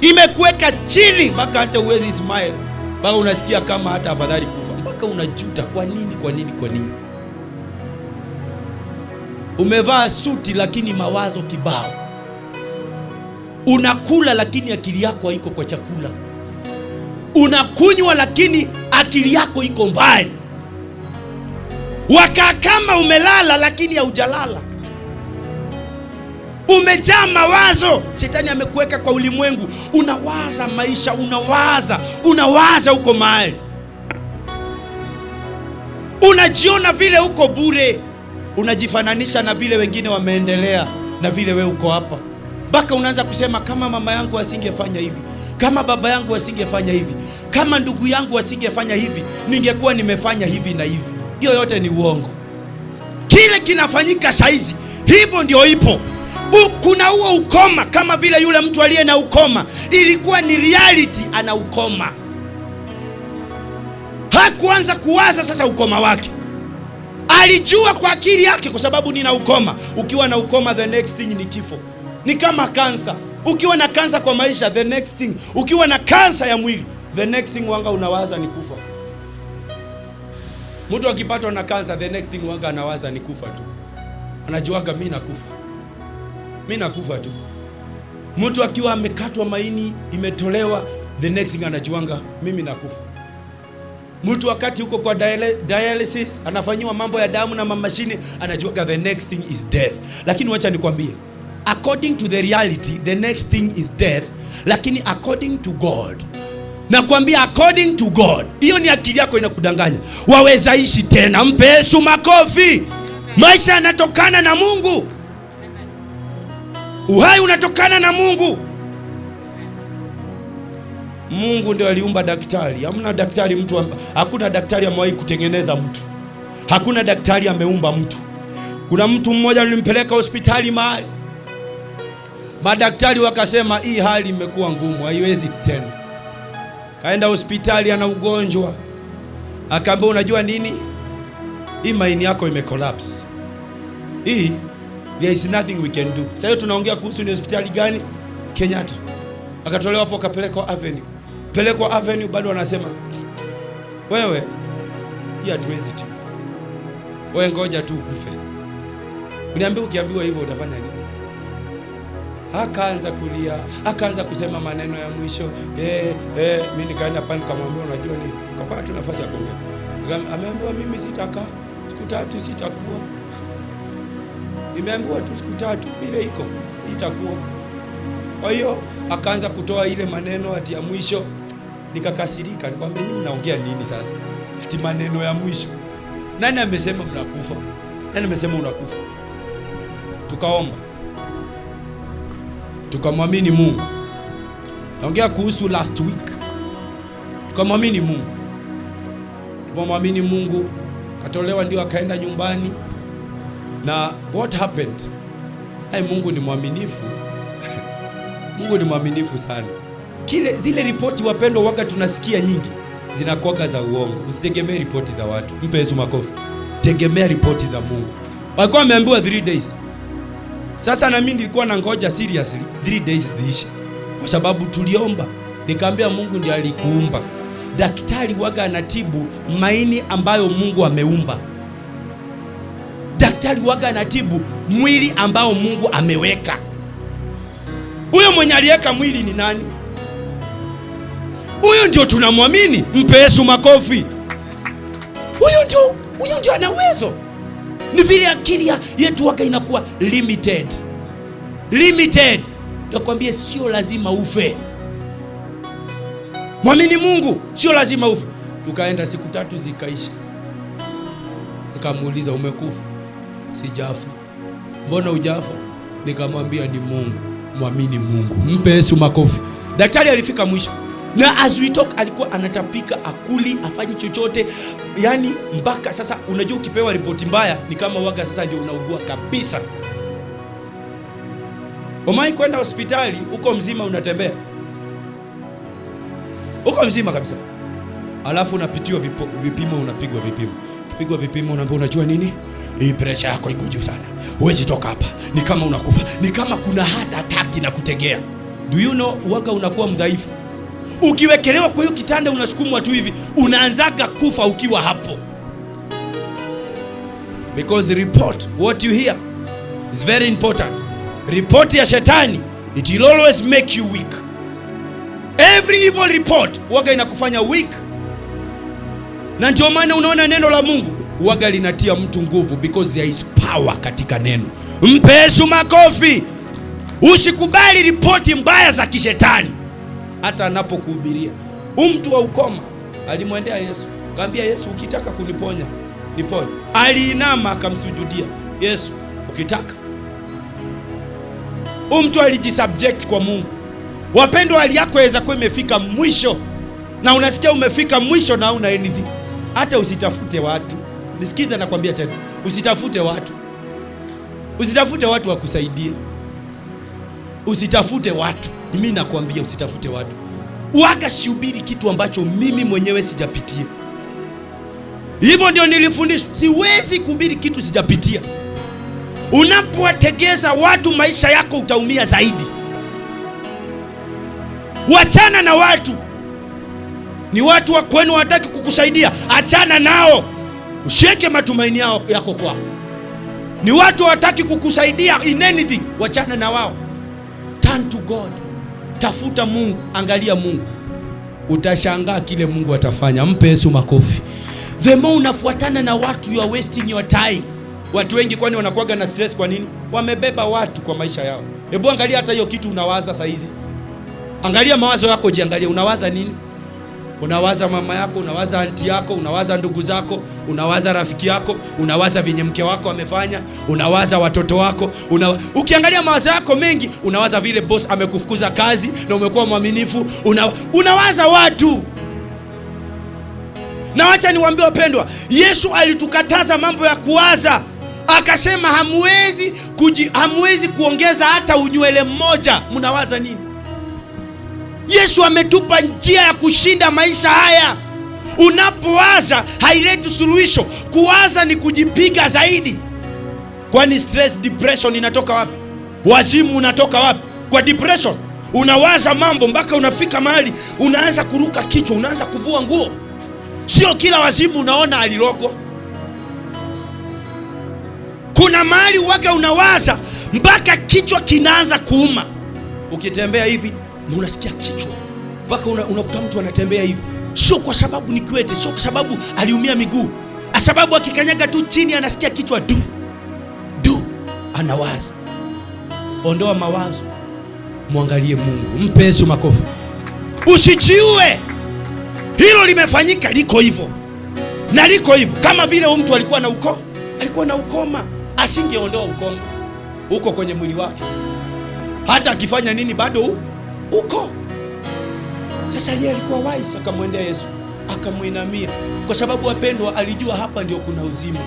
imekuweka chini mpaka hata uwezi smile, mpaka unasikia kama hata afadhali kufa, mpaka unajuta kwa nini. Umevaa suti lakini mawazo kibao, unakula lakini akili yako haiko kwa chakula, unakunywa lakini akili yako iko mbali, wakaa kama umelala lakini haujalala, umejaa mawazo. Shetani amekuweka kwa ulimwengu, unawaza maisha, unawaza uko mahali, unajiona vile uko bure, unajifananisha na vile wengine wameendelea na vile we uko hapa, mpaka unaanza kusema kama mama yangu asingefanya hivi, kama baba yangu asingefanya hivi, kama ndugu yangu asingefanya hivi, ningekuwa nimefanya hivi na hivi. Hiyo yote ni uongo. Kile kinafanyika saizi hivyo ndio ipo. Kuna huo ukoma, kama vile yule mtu aliye na ukoma, ilikuwa ni reality, ana ukoma. Hakuanza kuwaza sasa ukoma wake, alijua kwa akili yake, kwa sababu nina ukoma. Ukiwa na ukoma, the next thing ni kifo. Ni kama kansa. Ukiwa na kansa kwa maisha, the next thing, ukiwa na kansa ya mwili, the next thing wanga unawaza ni kufa. Mtu akipatwa na kansa, the next thing wanga anawaza ni kufa tu. Anajuaga mimi nakufa tu. Mtu akiwa amekatwa maini, imetolewa, the next thing anajuanga mimi nakufa. Mtu wakati huko kwa dialysis, anafanyiwa mambo ya damu na mashine, anajuaga the next thing is death. Lakini wacha nikwambie, according to the reality, the next thing is death. Lakini according to God, nakwambia according to God, hiyo ni akili yako inakudanganya. Waweza ishi tena. Mpe Yesu makofi. Maisha yanatokana na Mungu. Uhai unatokana na Mungu. Mungu ndio aliumba daktari. Hamna daktari hakuna daktari amewahi kutengeneza mtu. Hakuna daktari ameumba mtu. Kuna mtu mmoja nilimpeleka hospitali mahali, madaktari wakasema hii hali imekuwa ngumu, haiwezi tena. Kaenda hospitali, ana ugonjwa. Akaambia unajua nini? Hii maini yako imecollapse. There is nothing we can do. Sasa tunaongea kuhusu ni hospitali gani? Kenyatta. Akatolewa hapo, akapelekwa Avenue. Bado wanasema wewe, hii hatuwezi tu. Wewe ngoja tu ukufe. Uniambia ukiambiwa hivyo utafanya nini? Akaanza kulia, akaanza kusema maneno ya mwisho. Mimi nikaenda pale nikamwambia unajua nini? Tukapata nafasi ya kuongea. Ameambiwa mimi sitakaa siku 3 sitakuwa. Nimeambiwa tu siku 3 ile iko itakuwa. Kwa hiyo akaanza kutoa ile maneno ati ya mwisho. Nikakasirika, nikamwambia nyinyi mnaongea nini sasa? Ati maneno ya mwisho. Nani amesema mnakufa? Nani amesema unakufa? Tukaomba, tukamwamini Mungu. Naongea kuhusu last week. Tukamwamini Mungu. Tumwamini Mungu, katolewa, ndio akaenda nyumbani. Na what happened? Mungu ni mwaminifu. Mungu ni mwaminifu sana. Zile ripoti wapendwa, wakati tunasikia nyingi zinakuwa za uongo. Usitegemee ripoti za watu. Mpe Yesu makofi. Tegemea ripoti za Mungu. Walikuwa wameambiwa 3 days. Sasa na mimi nilikuwa na ngoja seriously 3 days ziishe, kwa sababu tuliomba. Nikaambia Mungu ndiye alikuumba. Daktari waga anatibu maini ambayo Mungu ameumba. Daktari waga anatibu mwili ambao Mungu ameweka. Huyo mwenye aliweka mwili ni nani? Huyo ndio tunamwamini. Mpe Yesu makofi. Huyo ndio ana uwezo. Ni vile akili yetu waka inakuwa limited. Nakwambia sio lazima ufe. Mwamini Mungu, sio lazima ufe. Tukaenda siku 3 zikaisha. Nikamuuliza umekufa? Sijafa. Mbona hujafa? Nikamwambia ni Mungu. Mwamini Mungu. Mpe Yesu makofi. Daktari alifika mwisho. Na as we talk alikuwa anatapika, akuli, afanye chochote. Yani mpaka sasa unajua ukipewa ripoti mbaya ni kama waga sasa ndio unaugua kabisa. Umai kwenda hospitali, uko mzima unatembea. Uko mzima kabisa. alafu unapitiwa vipimo, unapigwa vipimo. Ukipigwa vipimo unaambiwa unajua nini? Hii pressure yako iko juu sana. Huwezi toka hapa. Ni kama unakufa. Ni kama kuna heart attack na kutegea. Do you know waka unakuwa mdhaifu? Ukiwekelewa kwa hiyo kitanda unasukumwa tu hivi, unaanzaga kufa ukiwa hapo. Because the report, what you hear is very important. Report ya shetani, it will always make you weak. Every evil report waga inakufanya weak. Na ndio maana unaona neno la Mungu waga linatia mtu nguvu, because there is power katika neno. Mpe Yesu makofi. Usikubali ripoti mbaya za kishetani hata anapokuhubiria. Mtu wa ukoma alimwendea Yesu, akamwambia Yesu, ukitaka kuniponya niponye. Aliinama akamsujudia Yesu, ukitaka. Mtu alijisubject kwa Mungu. Wapendwa, hali yako inaweza kuwa imefika mwisho, na unasikia umefika mwisho na una anything. Hata usitafute watu. Nisikize nakwambia tena, usitafute watu. Usitafute watu wakusaidie. Usitafute watu. Mimi nakwambia usitafute watu. Waga shubiri kitu ambacho mimi mwenyewe sijapitia. Hivyo ndio nilifundishwa. Siwezi kuhubiri kitu sijapitia. Unapowategeza watu maisha yako utaumia zaidi. Wachana na watu. Ni watu wa kwenu wataki kukusaidia, achana nao. Usiweke matumaini yako kwao. Ni watu wataki kukusaidia in anything, wachana na wao. Turn to God. Tafuta Mungu, angalia Mungu. Utashangaa kile Mungu atafanya. Mpe Yesu makofi. The more unafuatana na watu, you are wasting your time. Watu wengi kwani wanakuwaga na stress kwa nini? Wamebeba watu kwa maisha yao. Hebu angalia hata hiyo kitu unawaza saa hizi. Angalia mawazo yako, jiangalie unawaza nini? Unawaza mama yako, unawaza aunti yako, unawaza ndugu zako, unawaza rafiki yako, unawaza venye mke wako amefanya, unawaza watoto wako, ukiangalia mawazo yako mengi, unawaza vile boss amekufukuza kazi na umekuwa mwaminifu, unawaza watu. Na wacha niwaambie wapendwa, Yesu alitukataza mambo ya kuwaza. Akasema hamwezi kuongeza hata unywele mmoja. Mnawaza nini? Yesu ametupa njia ya kushinda maisha haya. Unapowaza haileti suluhisho. Kuwaza ni kujipiga zaidi. Kwani stress, depression inatoka wapi? Wazimu unatoka wapi? Kwa depression. Unawaza mambo mpaka unafika mahali unaanza kuruka kichwa, unaanza kuvua nguo. Sio kila wazimu unaona alirogwa. Kuna mahali waga unawaza mpaka kichwa kinaanza kuuma. Ukitembea hivi unasikia kichwa. Mpaka unakuta mtu anatembea hivi. Sio kwa sababu ni kiwete, sio kwa sababu aliumia miguu. Sababu akikanyaga tu chini anasikia kichwa du. Anawaza. Ondoa mawazo. Muangalie Mungu. Mpe Yesu makofi. Usijiue. Hilo limefanyika, liko hivyo. Na liko hivyo. Kama vile mtu alikuwa na ukoma. Asingeondoa ukoma. Uko kwenye mwili wake. Hata akifanya nini bado uko. Sasa yeye alikuwa wise, akamwendea Yesu, akamuinamia. Kwa sababu wapendwa, alijua hapa ndio kuna uzima.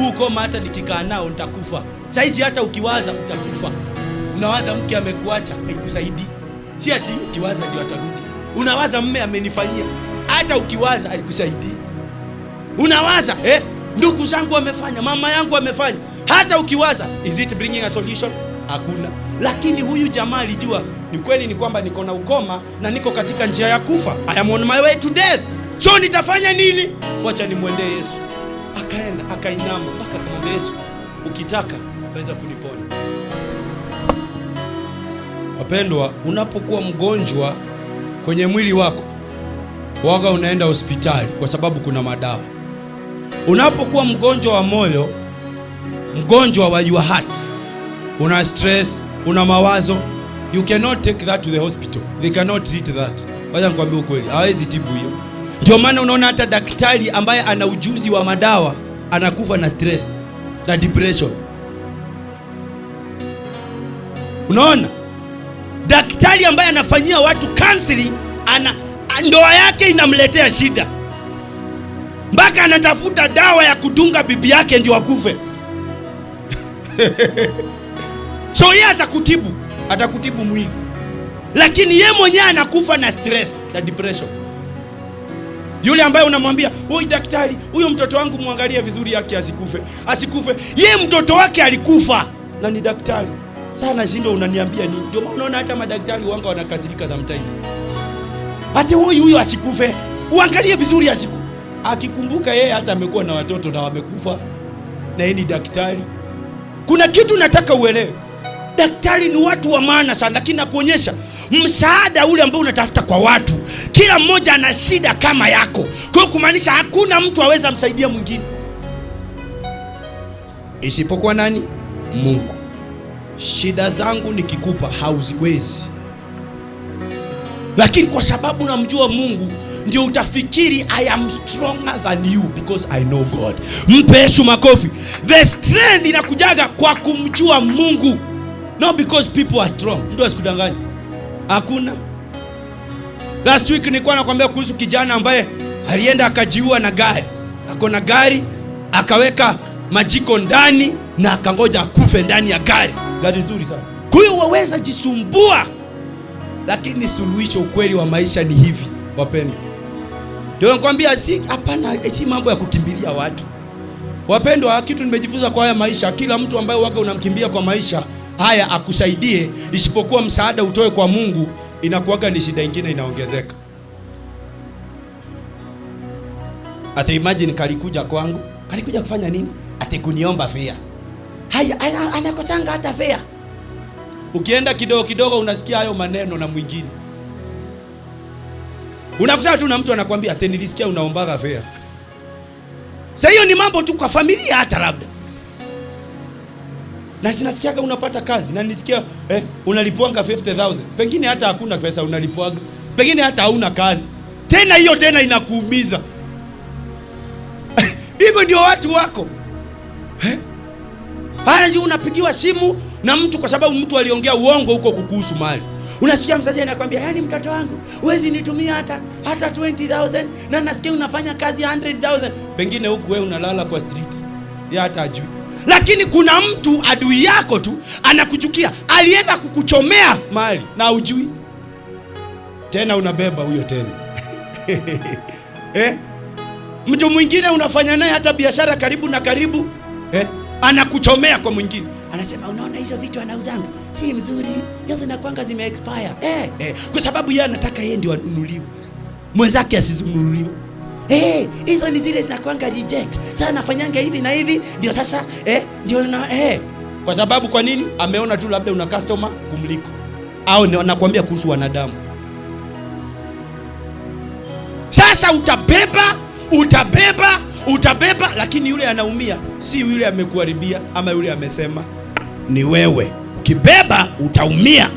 Ukoma hata nikikaa nao nitakufa. Saizi hata ukiwaza utakufa. Unawaza mke amekuacha, haikusaidii. Si ati ukiwaza ndio atarudi. Unawaza mume amenifanyia, hata ukiwaza haikusaidii. Unawaza ndugu zangu wamefanya, mama yangu amefanya, hata ukiwaza is it bringing a solution? Hakuna. Lakini huyu jamaa alijua ni kweli ni kwamba niko na ukoma na niko katika njia ya kufa. I am on my way to death. So nitafanya nini? Wacha nimwendee Yesu. Akaenda, akainama mpaka akamwambia Yesu, ukitaka waweza kuniponya. Wapendwa, unapokuwa mgonjwa kwenye mwili wako, waga unaenda hospitali kwa sababu kuna madawa. Unapokuwa mgonjwa wa moyo, mgonjwa wa your heart, una stress, una mawazo, you cannot take that to the hospital. They cannot treat that. Wacha nikwambie ukweli, hawezi tibu hiyo. Ndio maana unaona hata daktari ambaye ana ujuzi wa madawa anakufa na stress na depression. Unaona? Daktari ambaye anafanyia watu counseling, ndoa yake inamletea shida. Mpaka anatafuta dawa ya kudunga bibi yake ndio akufe. So yeye atakutibu mwili. Lakini yeye mwenyewe anakufa na stress na depression. Yule ambaye unamwambia, "Oi daktari, huyo mtoto wangu muangalie vizuri yake asikufe." Yeye mtoto wake alikufa na ni daktari. Sasa nashinda unaniambia nini? Ndio maana unaona hata madaktari wanga wanakasirika sometimes. Ate huyo asikufe. Uangalie vizuri akikumbuka yeye hata amekuwa na watoto na wamekufa. Na yeye ni daktari. Kuna kitu nataka uelewe. Daktari ni watu wa maana sana, lakini nakuonyesha msaada ule ambao unatafuta kwa watu. Kila mmoja ana shida kama yako. Kwa hiyo kumaanisha hakuna mtu aweza msaidia mwingine isipokuwa nani? Mungu. Shida zangu nikikupa hauziwezi, lakini kwa sababu namjua Mungu ndio utafikiri I am stronger than you because I know God. Mpe Yesu makofi. The strength inakujaga kwa kumjua Mungu, not because people are strong. Mtu asikudanganye, hakuna. Last week nilikuwa nakwambia kuhusu kijana ambaye alienda akajiua na gari. Ako na gari, akaweka majiko ndani na akangoja akufe ndani ya gari. Gari nzuri sana. Kwa hiyo waweza jisumbua, lakini suluhisho, ukweli wa maisha ni hivi, wapendwa. Ndio nakwambia, si mambo ya kukimbilia watu. Wapendwa, kitu nimejifunza kwa haya maisha, kila mtu ambaye waga unamkimbia kwa maisha haya akusaidie, isipokuwa msaada utoe kwa Mungu, inakuwaga ni shida nyingine inaongezeka. Ate imagine kalikuja kwangu, kalikuja kufanya nini? Ate kuniomba fare. Haya anakosanga hata fare. Ukienda kidogo unasikia hayo maneno na mwingine. Unakutana tu na mtu anakuambia, ate nilisikia unaombaga fare. Sasa hiyo ni mambo tu kwa familia hata labda. Na sinasikiaga unapata kazi, na nisikia unalipwanga 50,000. Pengine hata hakuna pesa unalipwaga. Pengine hata hauna kazi. Tena hiyo tena inakuumiza. Hivyo ndio watu wako. Halafu unapigiwa simu na mtu kwa sababu mtu aliongea uongo huko kukuhusu mali. Unasikia mzazi anakuambia, "Yaani mtoto wangu, huwezi nitumia hata 20,000 na nasikia unafanya kazi 100,000." Pengine huku wewe unalala kwa street. Yeye hata ajui. Lakini kuna mtu adui yako tu anakuchukia, alienda kukuchomea mali na ujui. Tena unabeba huyo tena. Mtu mwingine unafanya naye hata biashara karibu na karibu, anakuchomea kwa mwingine. Anasema, "Unaona hizo vitu anauzanga si mzuri, hizo zinakuanga zime expire." Kwa sababu yeye anataka yeye ndio anunuliwe, mwenzake asizunuliwe. Hizo ni zile zinakuanga reject. Sasa nafanyanga hivi na hivi, ndio sasa ndio na kwa sababu kwa nini? Ameona tu labda una customer kumliko, au nakwambia kuhusu wanadamu. Sasa utabeba, lakini yule anaumia si yule amekuharibia ama yule amesema, ni wewe. Ukibeba utaumia.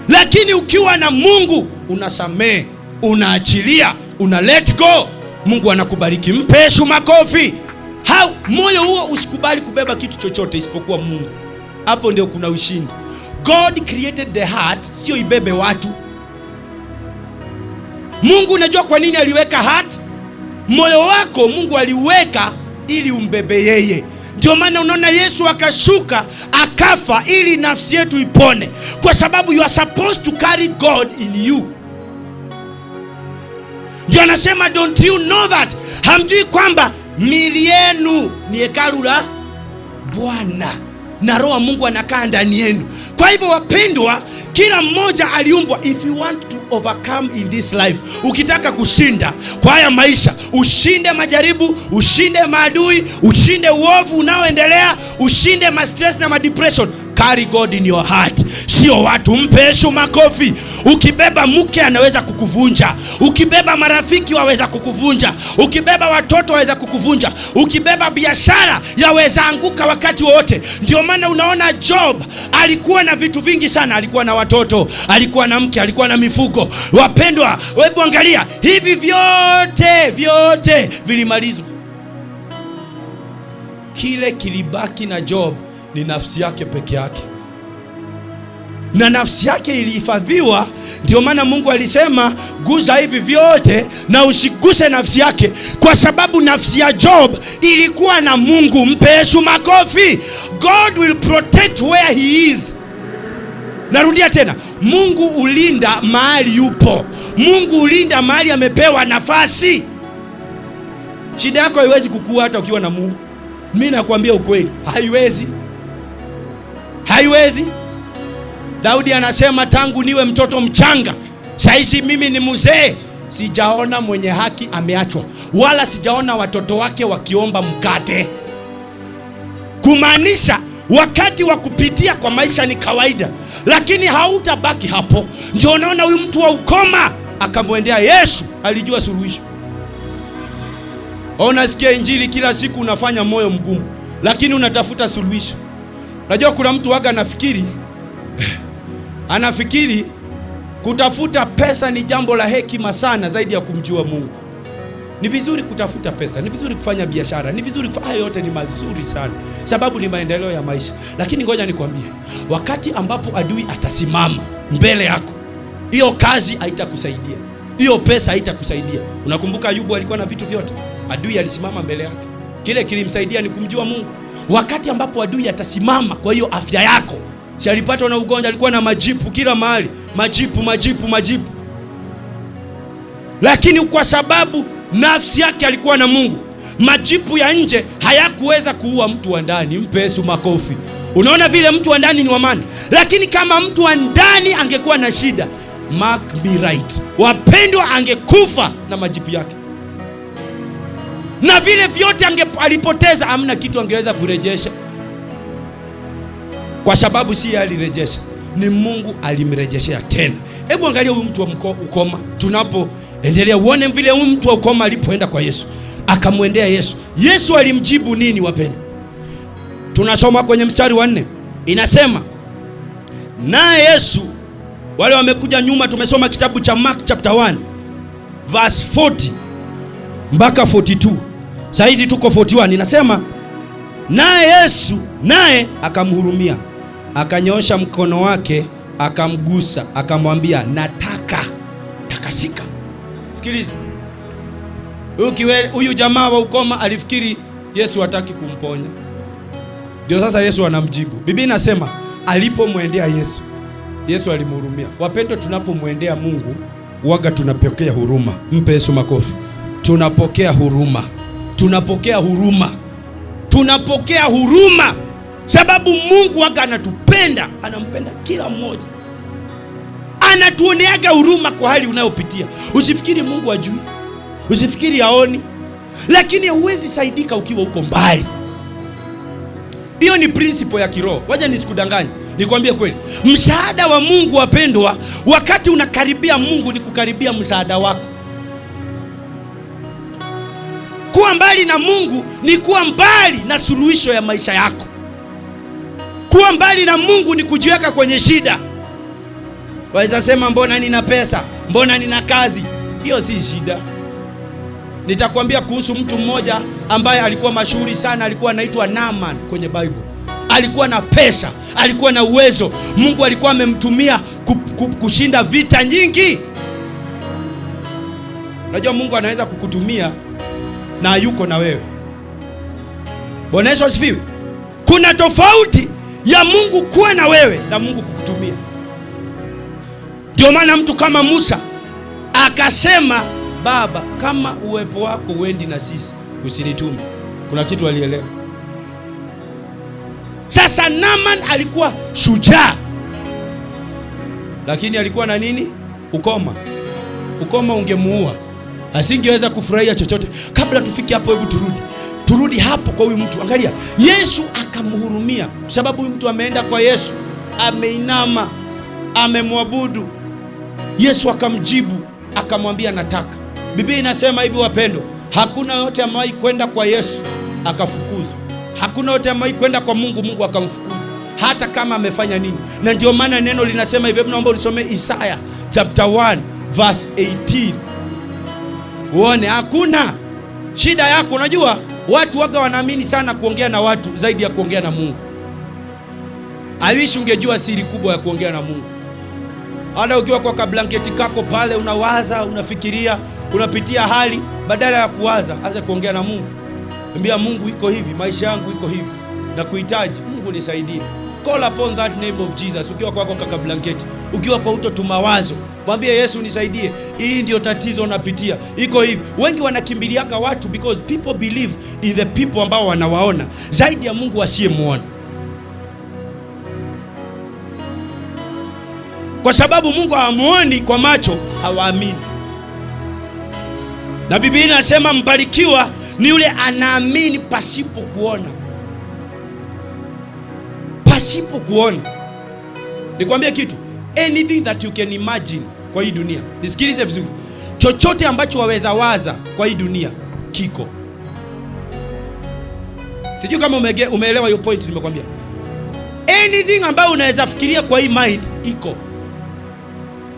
Lakini ukiwa na Mungu unasamehe, unaachilia, una let go, Mungu anakubariki. Mpe Yesu makofi. Moyo huo usikubali kubeba kitu chochote isipokuwa Mungu. Hapo ndio kuna ushindi. God created the heart, sio ibebe watu. Mungu, unajua kwa nini aliweka heart? Moyo wako Mungu aliweka ili umbebe yeye. Ndio maana unaona Yesu akashuka akafa ili nafsi yetu ipone, kwa sababu you are supposed to carry God in you. Ndio anasema, don't you know that? Hamjui kwamba miili yenu ni hekalu la Bwana na Roho wa Mungu anakaa ndani yenu. Kwa hivyo wapendwa, kila mmoja aliumbwa. If you want to overcome in this life, ukitaka kushinda kwa haya maisha, ushinde majaribu, ushinde maadui, ushinde uovu unaoendelea, ushinde ma stress na ma depression, carry God in your heart, sio watu. Mpe Yesu makofi. Ukibeba mke anaweza kukuvunja, ukibeba marafiki waweza kukuvunja, ukibeba watoto waweza kukuvunja, ukibeba biashara yaweza anguka wakati wote. Ndio maana unaona Job alikuwa na vitu vingi sana, alikuwa na watoto, alikuwa na mke, alikuwa na mifugo. Wapendwa, hebu angalia, hivi vyote vilimalizwa. Kile kilibaki na Job ni nafsi yake peke yake, na nafsi yake ilihifadhiwa. Ndio maana Mungu alisema, guza hivi vyote na usiguse nafsi yake, kwa sababu nafsi ya Job ilikuwa na Mungu. Mpe Yesu makofi. God will protect where he is. Narudia tena, Mungu ulinda mahali yupo. Mungu ulinda mahali amepewa nafasi. Shida yako haiwezi kukua hata ukiwa na Mungu. Mimi nakwambia ukweli, haiwezi. Haiwezi. Daudi anasema tangu niwe mtoto mchanga, saizi mimi ni mzee, sijaona mwenye haki ameachwa, wala sijaona watoto wake wakiomba mkate. Kumaanisha wakati wa kupitia kwa maisha ni kawaida, lakini hautabaki hapo. Ndio unaona huyu mtu wa ukoma akamwendea Yesu, alijua suluhisho. Unasikia injili kila siku, unafanya moyo mgumu, lakini unatafuta suluhisho. Unajua kuna mtu waga anafikiri kutafuta pesa ni jambo la hekima sana zaidi ya kumjua Mungu. Ni vizuri kutafuta pesa, ni vizuri kufanya biashara, ni vizuri kufanya yote, ni mazuri sana, sababu ni maendeleo ya maisha. Lakini ngoja nikwambie, wakati ambapo adui atasimama mbele yako, hiyo kazi haitakusaidia, hiyo pesa haitakusaidia. Unakumbuka Ayubu alikuwa na vitu vyote, adui alisimama mbele yake, kile kilimsaidia ni kumjua Mungu. Wakati ambapo adui atasimama kwa hiyo afya yako, si alipatwa na ugonjwa, alikuwa na majipu kila mahali, majipu. Lakini kwa sababu nafsi yake alikuwa na Mungu, majipu ya nje hayakuweza kuua mtu wa ndani. Mpe Yesu makofi. Unaona vile mtu wa ndani ni wa maana, lakini kama mtu wa ndani angekuwa na shida, mark me right, wapendwa, angekufa na majipu yake. Na vile vyote alipoteza, hamna kitu angeweza kurejesha, kwa sababu si alirejesha, ni Mungu alimrejeshea tena. Hebu angalia huyu mtu wa ukoma, tunapoendelea uone vile huyu mtu wa ukoma alipoenda kwa Yesu, akamwendea Yesu. Yesu alimjibu nini wapendwa? Tunasoma kwenye mstari wa 4, inasema naye Yesu, wale wamekuja nyuma, tumesoma kitabu cha Mark chapter 1 verse 40 mpaka 42. Sasa hizi tuko 41. Inasema naye Yesu naye akamhurumia, akanyoosha mkono wake, akamgusa, akamwambia, nataka, takasika. Sikiliza, huyu jamaa wa ukoma alifikiri Yesu hataki kumponya. Ndio sasa Yesu anamjibu. Biblia inasema alipomwendea Yesu, Yesu alimhurumia. Wapendwa, tunapomwendea Mungu waga tunapokea huruma. Mpe Yesu makofi. Tunapokea huruma. Tunapokea huruma sababu Mungu waga anatupenda, anampenda kila mmoja, anatuoneaga huruma kwa hali unayopitia. Usifikiri Mungu ajui, usifikiri haoni, lakini huwezi saidika ukiwa uko mbali. Hiyo ni principle ya kiroho. Wacha nisikudanganye, nikwambie kweli, msaada wa Mungu wapendwa, wakati unakaribia Mungu ni kukaribia msaada wako. Kuwa mbali na Mungu ni kuwa mbali na suluhisho ya maisha yako. Kuwa mbali na Mungu ni kujiweka kwenye shida. Waweza sema mbona nina pesa, mbona nina kazi. Hiyo si shida. Nitakwambia kuhusu mtu mmoja ambaye alikuwa mashuhuri sana, alikuwa anaitwa Naaman kwenye Bible. Alikuwa na pesa, alikuwa na uwezo. Mungu alikuwa amemtumia kushinda vita nyingi. Unajua Mungu anaweza kukutumia na yuko na wewe. Bwana Yesu asifiwe. Kuna tofauti ya Mungu kuwa na wewe na Mungu kukutumia. Ndio maana mtu kama Musa akasema, Baba, kama uwepo wako uendi na sisi, usinitume. Kuna kitu alielewa. Sasa Naaman alikuwa shujaa, lakini alikuwa na nini? Ukoma. Ukoma ungemuua, asingeweza kufurahia chochote. Kabla tufike hapo, hebu turudi hapo kwa huyu mtu. Angalia, Yesu akamhurumia sababu huyu mtu ameenda kwa Yesu, ameinama, amemwabudu. Yesu akamjibu, akamwambia nataka. Biblia inasema hivi wapendwa, hakuna yote amewahi kwenda kwa Yesu akafukuzwa. Hakuna yote amewahi kwenda kwa Mungu, Mungu akamfukuza, hata kama amefanya nini. Na ndio maana neno linasema hivi, naomba ulisome Isaya chapter 1 verse 18. Uone, hakuna shida yako. Unajua watu waga wanaamini sana kuongea na watu zaidi ya kuongea na Mungu. I wish ungejua siri kubwa ya kuongea na Mungu. Hata ukiwa kwa kablanketi kako pale, unawaza, unafikiria, unapitia hali, badala ya kuwaza, anza kuongea na Mungu. Mwambie Mungu, iko hivi, maisha yangu iko hivi, na kuhitaji Mungu nisaidie. Call upon that name of Jesus. Ukiwa kwa kablanketi, ukiwa kwa utoto mawazo, mwambie Yesu nisaidie, hii ndio tatizo napitia, iko hivi. Wengi wanakimbiliaka watu because people believe in the people ambao wanawaona zaidi ya Mungu asiyemuona, kwa sababu Mungu hawamuoni kwa macho, hawaamini. Na Biblia inasema mbarikiwa ni yule anaamini pasipo kuona. Pasipo kuona. Nikwambie kitu, anything that you can imagine kwa hii dunia, nisikilize vizuri, chochote ambacho waweza waza kwa hii dunia kiko. Sijui kama umeelewa hiyo point nimekwambia. Anything ambayo unaweza fikiria kwa hii mind iko.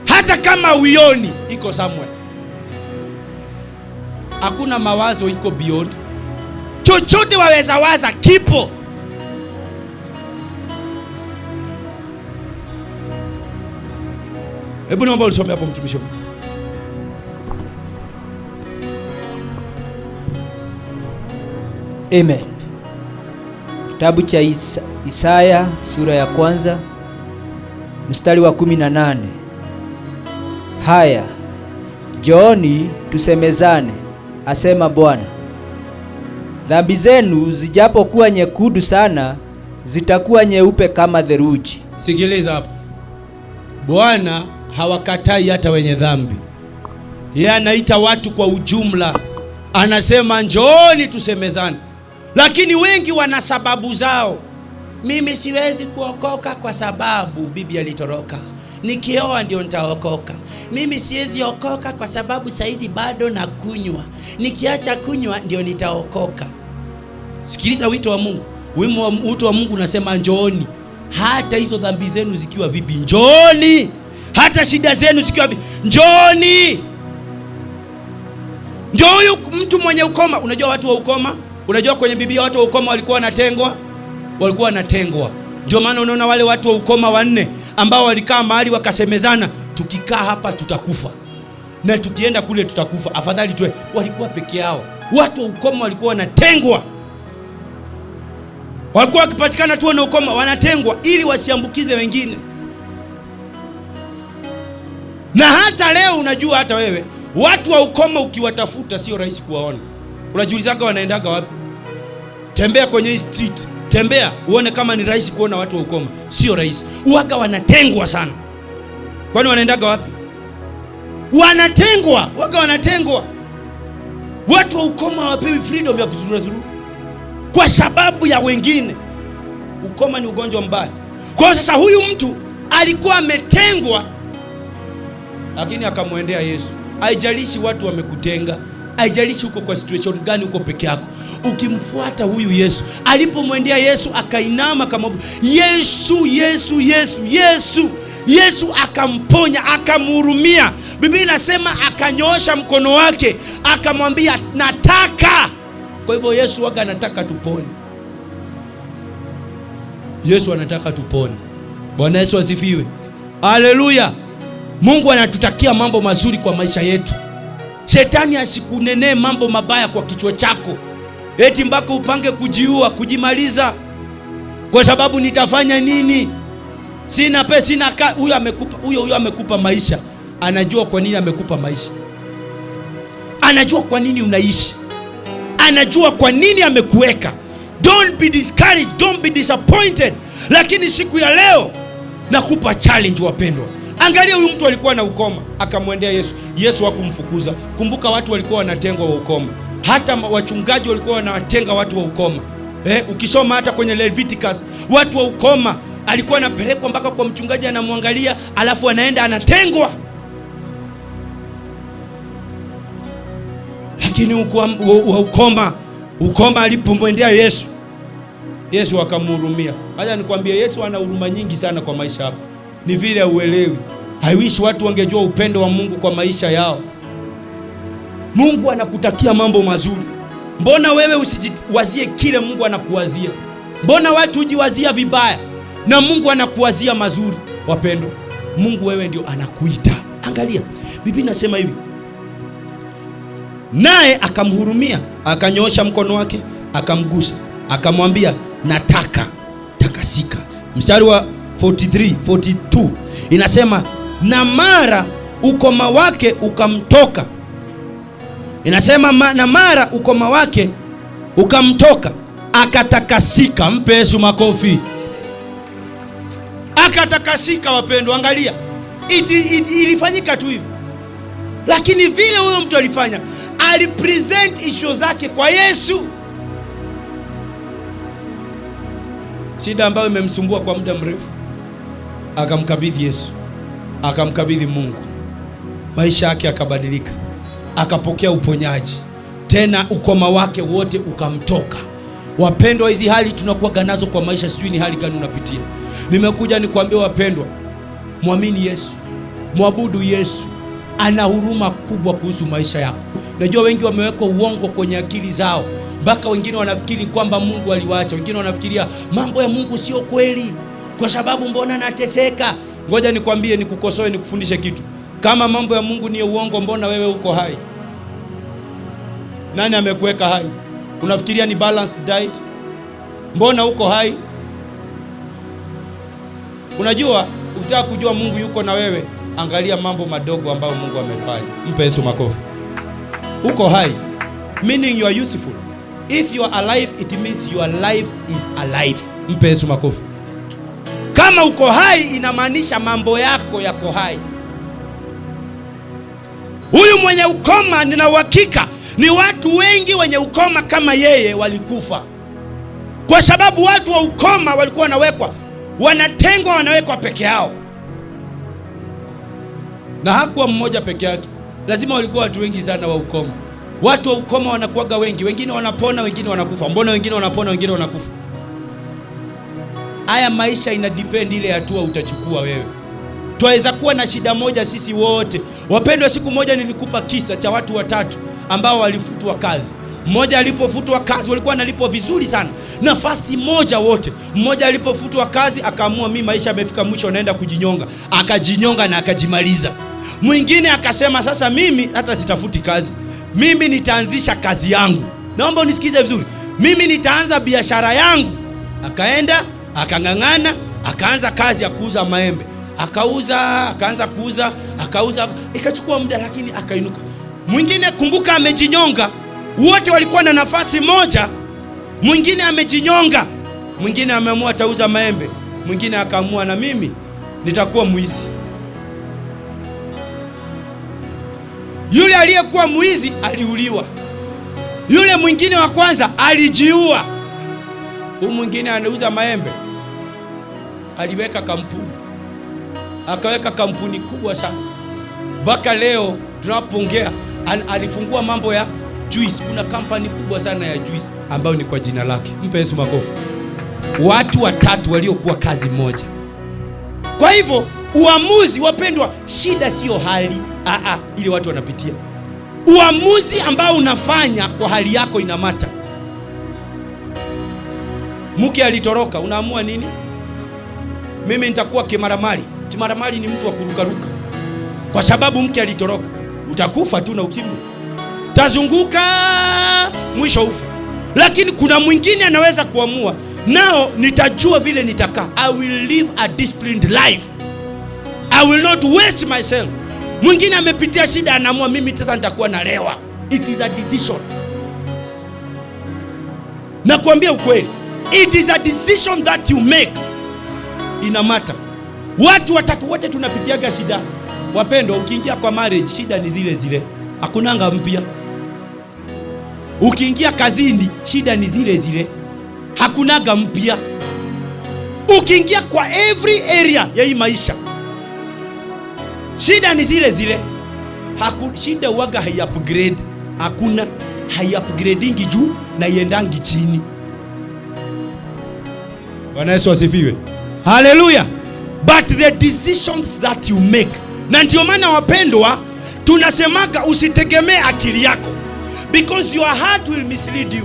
Hata kama uioni, iko somewhere. Hakuna mawazo iko beyond. Chochote waweza waza kipo. Hebu naomba usome hapo mtumishi. Amen. Kitabu cha Isaya sura ya 1 mstari wa 18. Haya, Njooni tusemezane, asema Bwana. Dhambi zenu zijapokuwa nyekundu sana, zitakuwa nyeupe kama theluji. Sikiliza hapo. Bwana hawakatai hata wenye dhambi. Yeye anaita watu kwa ujumla. Anasema njooni tusemezane. Lakini wengi wana sababu zao. Mimi siwezi kuokoka kwa sababu bibi alitoroka. Nikioa ndio nitaokoka. Mimi siwezi okoka kwa sababu saizi bado na kunywa. Nikiacha kunywa ndio nitaokoka. Sikiliza wito wa Mungu. Wito wa Mungu unasema njooni. Hata hizo dhambi zenu zikiwa vipi, njooni. Hata shida zenu zikiwa vipi, njooni. Njoo huyu mtu mwenye ukoma. Unajua watu wa ukoma? Unajua kwenye Biblia watu wa ukoma walikuwa wanatengwa? Walikuwa wanatengwa. Ndio maana unaona wale watu wa ukoma 4 ambao walikaa mahali wakasemezana, tukikaa hapa tutakufa, na tukienda kule tutakufa, afadhali tuwe. Walikuwa peke yao. Watu wa ukoma walikuwa wanatengwa. Walikuwa wakipatikana tu na ukoma wanatengwa ili wasiambukize wengine. Na hata leo unajua, hata wewe watu wa ukoma ukiwatafuta sio rahisi kuwaona. Unajiulizaga wanaendaga wapi? Tembea kwenye street, tembea uone kama ni rahisi kuona watu wa ukoma. Sio rahisi. Uwaga wanatengwa sana. Kwani wanaendaga wapi? Wanatengwa, waga wanatengwa. Watu wa ukoma hawapewi freedom ya kuzurura zurura kwa sababu ya wengine. Ukoma ni ugonjwa mbaya. Kwa sasa huyu mtu alikuwa ametengwa, lakini akamwendea Yesu. Haijalishi watu wamekutenga, haijalishi uko kwa situation gani, uko peke yako, ukimfuata huyu Yesu. Alipomwendea Yesu akainama kama Yesu, Yesu, Yesu, Yesu. Yesu akamponya, akamhurumia. Biblia inasema akanyoosha mkono wake, akamwambia nataka. Kwa hivyo Yesu waga anataka tupone. Yesu anataka tupone. Bwana Yesu asifiwe. Haleluya. Mungu anatutakia mambo mazuri kwa maisha yetu. Shetani asikunenee mambo mabaya kwa kichwa chako, eti mpaka upange kujiua, kujimaliza, kwa sababu nitafanya nini? Sina pesa, sina huyo amekupa, huyo amekupa maisha. Anajua kwa nini amekupa maisha. Anajua kwa nini unaishi. Anajua kwa nini amekuweka. Don't be discouraged, don't be disappointed. Lakini siku ya leo nakupa challenge wapendwa. Angalia, huyu mtu alikuwa na ukoma, akamwendea Yesu. Yesu hakumfukuza. Kumbuka watu walikuwa wanatengwa wa ukoma. Hata wachungaji walikuwa wanawatenga watu wa ukoma. Ukisoma hata kwenye Leviticus, watu wa ukoma alikuwa anapelekwa mpaka kwa mchungaji, anamwangalia, alafu anaenda anatengwa. Lakini ukoma alipomwendea Yesu, Yesu akamhurumia. Acha nikwambie, Yesu ana huruma nyingi sana kwa maisha yako. Ni vile uelewi. I wish watu wangejua upendo wa Mungu kwa maisha yao. Mungu anakutakia mambo mazuri. Mbona wewe usijiwazie kile Mungu anakuwazia? Mbona watu hujiwazia vibaya na Mungu anakuwazia mazuri? Wapendo, Mungu wewe ndio anakuita. Angalia, Biblia inasema hivi. Naye akamhurumia, akanyoosha mkono wake, akamgusa, akamwambia nataka, takasika. Mstari wa 42 inasema, na mara ukoma wake ukamtoka. Inasema na mara ukoma wake ukamtoka, akatakasika. Mpe Yesu makofi. Akatakasika. Wapendwa, angalia, ilifanyika tu hivi, lakini vile huyo mtu alifanya, alipresent issue zake kwa Yesu. Shida ambayo imemsumbua kwa muda mrefu, akamkabidhi Yesu, akamkabidhi Mungu. Maisha yake akabadilika, akapokea uponyaji, tena ukoma wake wote ukamtoka. Wapendwa, hizi hali tunakuwa nazo kwa maisha, sijui ni hali gani unapitia. Nimekuja nikwambie wapendwa, muamini Yesu, muabudu Yesu. Ana huruma kubwa kuhusu maisha yako. Najua wengi wameweka uongo kwenye akili zao, mpaka wengine wanafikiri kwamba Mungu aliwaacha. Wengine wanafikiria mambo ya Mungu sio kweli, kwa sababu mbona nateseka? Ngoja nikwambie, nikukosoe, nikufundishe kitu. Kama mambo ya Mungu ni uongo, mbona wewe uko hai? Nani amekuweka hai? Unafikiria ni balanced diet? Mbona uko hai? Unajua, ukitaka kujua Mungu yuko na wewe, angalia mambo madogo ambayo Mungu amefanya. Mpe Yesu makofi. Uko hai, meaning you are useful. If you are alive, it means your life is alive. Mpe Yesu makofi. Kama uko hai, inamaanisha mambo yako yako hai. Huyu mwenye ukoma, nina uhakika ni watu wengi wenye ukoma kama yeye walikufa, kwa sababu watu wa ukoma walikuwa wanatengwa, wanawekwa peke yao. Na hakuwa mmoja peke yake, lazima walikuwa watu wengi sana wa ukoma. Watu wa ukoma wanakuwaga wengi, wengine wanapona, wengine wanakufa. Mbona wengine wanapona, wengine wanakufa? Haya maisha ina depend ile hatua utachukua wewe. Twaweza kuwa na shida moja sisi wote. Wapendwa, siku moja nilikupa kisa cha watu watatu ambao walifutwa kazi. Mmoja alipofutwa kazi, walikuwa wanalipwa vizuri sana, nafasi moja wote. Mmoja alipofutwa kazi akaamua, mimi maisha yamefika mwisho, naenda kujinyonga. Akajinyonga na akajimaliza. Mwingine akasema, sasa mimi hata sitafuti kazi, mimi nitaanzisha kazi yangu. Naomba unisikize vizuri, mimi nitaanza biashara yangu. Akaenda akang'ang'ana, akaanza kazi ya kuuza maembe. Akaanza kuuza, akauza, ikachukua muda, lakini akainuka. Mwingine, kumbuka, amejinyonga. Wote walikuwa na nafasi moja. Mwingine amejinyonga, mwingine ameamua atauza maembe, mwingine akaamua, na mimi nitakuwa mwizi. Yule aliyekuwa mwizi aliuliwa. Yule mwingine wa kwanza alijiua. Huyu mwingine anauza maembe, aliweka kampuni, akaweka kampuni kubwa sana. Mpaka leo tunapoongea, alifungua mambo ya juice. Kuna kampani kubwa sana ya juice ambayo ni kwa jina lake. Mpe Yesu makofi. Watu watatu waliokuwa kazi moja. Kwa hivyo uamuzi, wapendwa, shida sio hali ile watu wanapitia. Uamuzi ambao unafanya kwa hali yako inamata. Mke alitoroka, unaamua nini? Mimi nitakuwa kimaramali. Kimaramali ni mtu wa kurukaruka. Kwa sababu mke alitoroka, utakufa tu na ukimwi. Tazunguka, mwisho ufa. Lakini kuna mwingine anaweza kuamua, nao nitajua vile nitakaa. I will live a disciplined life. I will not waste myself. Mwingine amepitia shida, anaamua, mimi sasa nitakuwa nalewa. It is a decision. Nakwambia ukweli, it is a decision that you make. Ina matter. Watu watatu wote tunapitiaga shida. Wapendwa, ukiingia kwa marriage, shida ni zile zile. Hakunanga mpya. Ukiingia kazini, shida ni zile zile. Hakunaga mpya. Ukiingia kwa every area ya hii maisha, shida ni zile zile. Shida waga hai upgrade. Hakuna hai upgrading juu na iendangi chini. Bwana Yesu asifiwe. Hallelujah. But the decisions that you make. Na ndio maana wapendwa, tunasemaga usitegemee akili yako, because your heart will mislead you.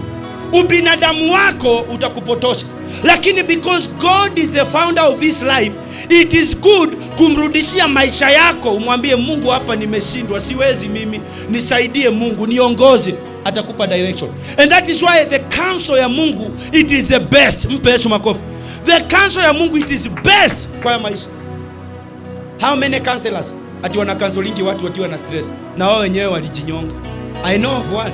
Ubinadamu wako utakupotosha. Lakini because God is the founder of this life, it is good kumrudishia maisha yako, umwambie Mungu, hapa nimeshindwa, siwezi mimi, nisaidie Mungu, niongoze. Atakupa direction. And that is why the counsel ya Mungu, it is the best. Mpe Yesu makofi. The counsel ya Mungu, it is best kwa maisha. How many counselors ati wana counselingi watu wakiwa na stress na wao wenyewe walijinyonga? I know of one.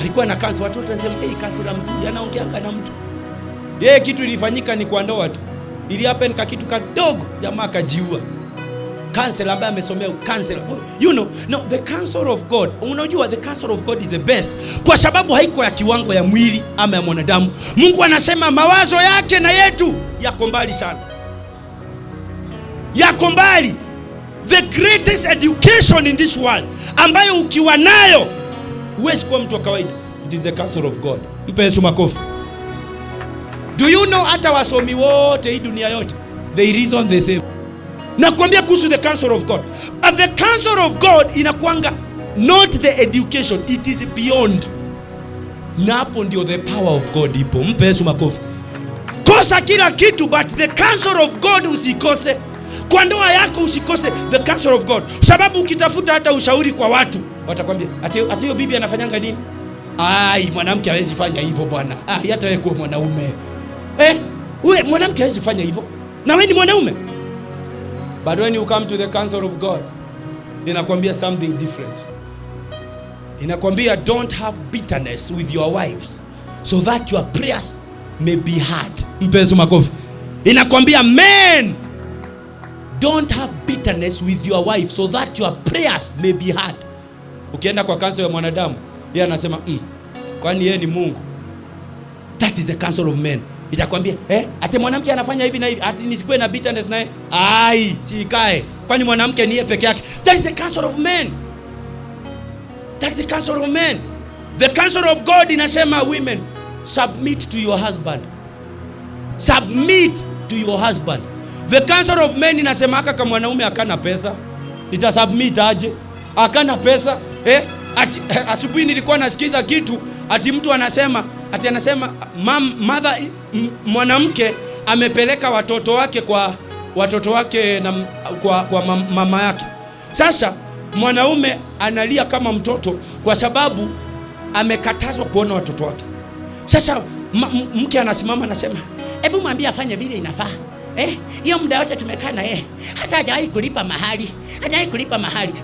Alikuwa na counsel, watu wanasema counselor mzuri anaongeanga na mtu. Yeye kitu ilifanyika ni kwa ndoa tu. Ili happen ka kitu kadogo, jamaa akajiua. Counselor ambaye amesomea counselor. You know, no, the counsel of God. Unajua the counsel of God is the best. Kwa sababu haiko ya kiwango ya mwili ama ya mwanadamu. Mungu anasema mawazo yake na yetu yako mbali sana. Yako mbali. The greatest education in this world ambayo ukiwa nayo huwezi kuwa mtu wa kawaida. It is the counsel of God. Mpe Yesu makofi. Do you know hata wasomi wote hii dunia yote they reason the same. Nakwambia kuhusu the counsel of God. But the counsel of God inakuanga not the education, it is beyond. Na hapo ndio the power of God ipo. Mpe Yesu makofi. Kosa kila kitu but the counsel of God usikose. Kwa ndoa yako usikose the counsel of God. Sababu ukitafuta hata ushauri kwa watu, watakwambia ati hiyo bibi anafanyanga nini? Ai, mwanamke hawezi fanya hivyo bwana. Hata wewe kuwa mwanaume. Wewe mwanamke hawezi fanya hivyo. Na wewe ni mwanaume. But when you come to the counsel of God, inakwambia something different. Inakwambia don't have bitterness with your wives so that your prayers may be heard. Mpe Yesu makofi. Inakwambia men, don't have bitterness with your wife so that your prayers may be heard. Ukienda kwa counsel ya mwanadamu, yeye anasema kwani yeye ni Mungu. That is the counsel of men. Itakwambia ati mwanamke anafanya hivi na hivi, ati nisikue na bitterness naye. Ai, siikae. Kwani mwanamke ni yeye peke yake. That is the counsel of men. That is the counsel of men. The counsel of God inasema women, submit to your husband. Submit to your husband. The counsel of men inasema kama mwanaume akana pesa, nitasubmit aje? Akana pesa, ati asubuhi nilikuwa nasikiza kitu, ati mtu anasema, mother, mwanamke amepeleka watoto wake na kwa mama yake. Sasa mwanaume analia kama mtoto kwa sababu amekatazwa kuona watoto wake. Sasa mke anasimama anasema, hebu mwambie afanye vile inafaa. Hiyo muda wote tumekaa na yeye, hata hajawahi kulipa mahali.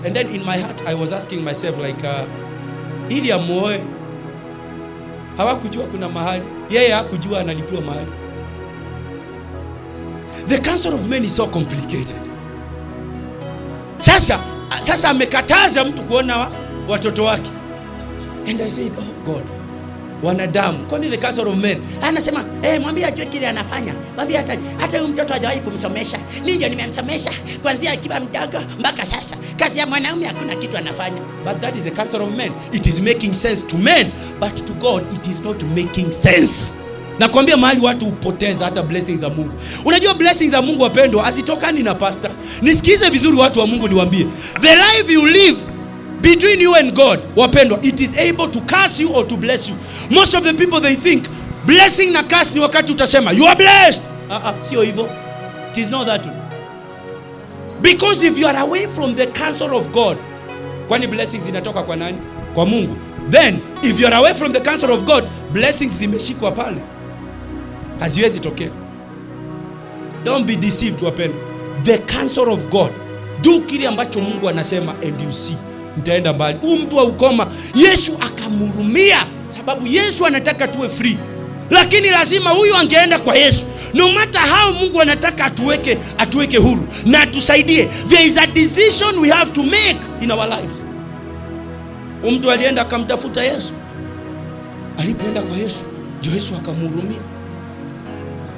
And then in my heart I was asking myself like ili amuoe hawakujua kuna mahali, yeye hakujua analipiwa mahali. The counsel of men is so complicated. Sasa amekataza mtu kuona watoto wake. And I said, oh God, wanadamu, kwani the counsel of men anasema mwambie ajue kile anafanya. Mwambie hata huyu mtoto hajawahi kumsomesha, mimi ndio nimemsomesha kuanzia akiwa mdogo mpaka sasa. Kazi ya mwanaume hakuna kitu anafanya. But that is the counsel of men. It is making sense to men, but to God it is not making sense. Nakwambia mahali watu upoteza hata blessings za Mungu. Unajua blessings za Mungu wapendwa hazitokani na pastor. Nisikize vizuri watu wa Mungu niwaambie. The life you live between you and God, wapendwa, it is able to curse you or to bless you. Most of the people they think blessing na curse ni wakati utasema you are blessed. Sio hivyo. It is not that way. Because if you are away from the counsel of God, kwani blessings zinatoka kwa nani? Kwa Mungu. Then if you are away from the counsel of God, blessings zimeshikwa pale, haziwezi tokea. Don't be deceived wapendwa. The counsel of God, do kile ambacho Mungu anasema and you see utaenda mbali. Huyu mtu wa ukoma Yesu akamhurumia, sababu Yesu anataka tuwe free. Lakini lazima huyu angeenda kwa Yesu. No matter how Mungu anataka atuweke huru na atusaidie, there is a decision we have to make in our life. Mtu alienda akamtafuta Yesu. Alipoenda kwa Yesu, ndio Yesu akamhurumia.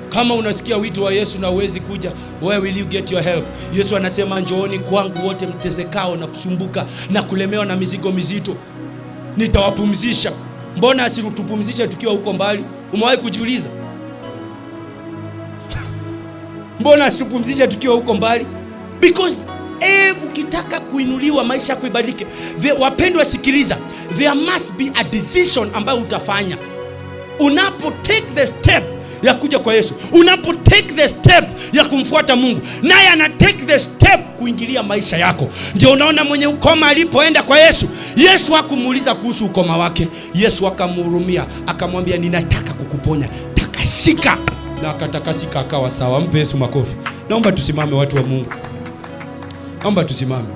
Kama unasikia wito wa Yesu na uwezi kuja, where will you get your help? Yesu anasema njooni kwangu wote mtezekao na kusumbuka na kulemewa na mizigo mizito, nitawapumzisha. Mbona asitupumzishe tukiwa huko mbali? Umewahi kujiuliza? Mbona asitupumzishe tukiwa huko mbali? Because ukitaka kuinuliwa maisha yako ibadilike, wapendwa sikiliza, there must be a decision ambayo utafanya. Unapo take the step ya kuja kwa Yesu, unapo take the step ya kumfuata Mungu, naye ana take the step kuingilia maisha yako. Ndio unaona mwenye ukoma alipoenda kwa Yesu, Yesu hakumuuliza kuhusu ukoma wake. Yesu akamhurumia, akamwambia ninataka kukuponya, takashika na akatakasika akawa sawa. Mpe Yesu makofi. Naomba tusimame watu wa Mungu. Naomba tusimame.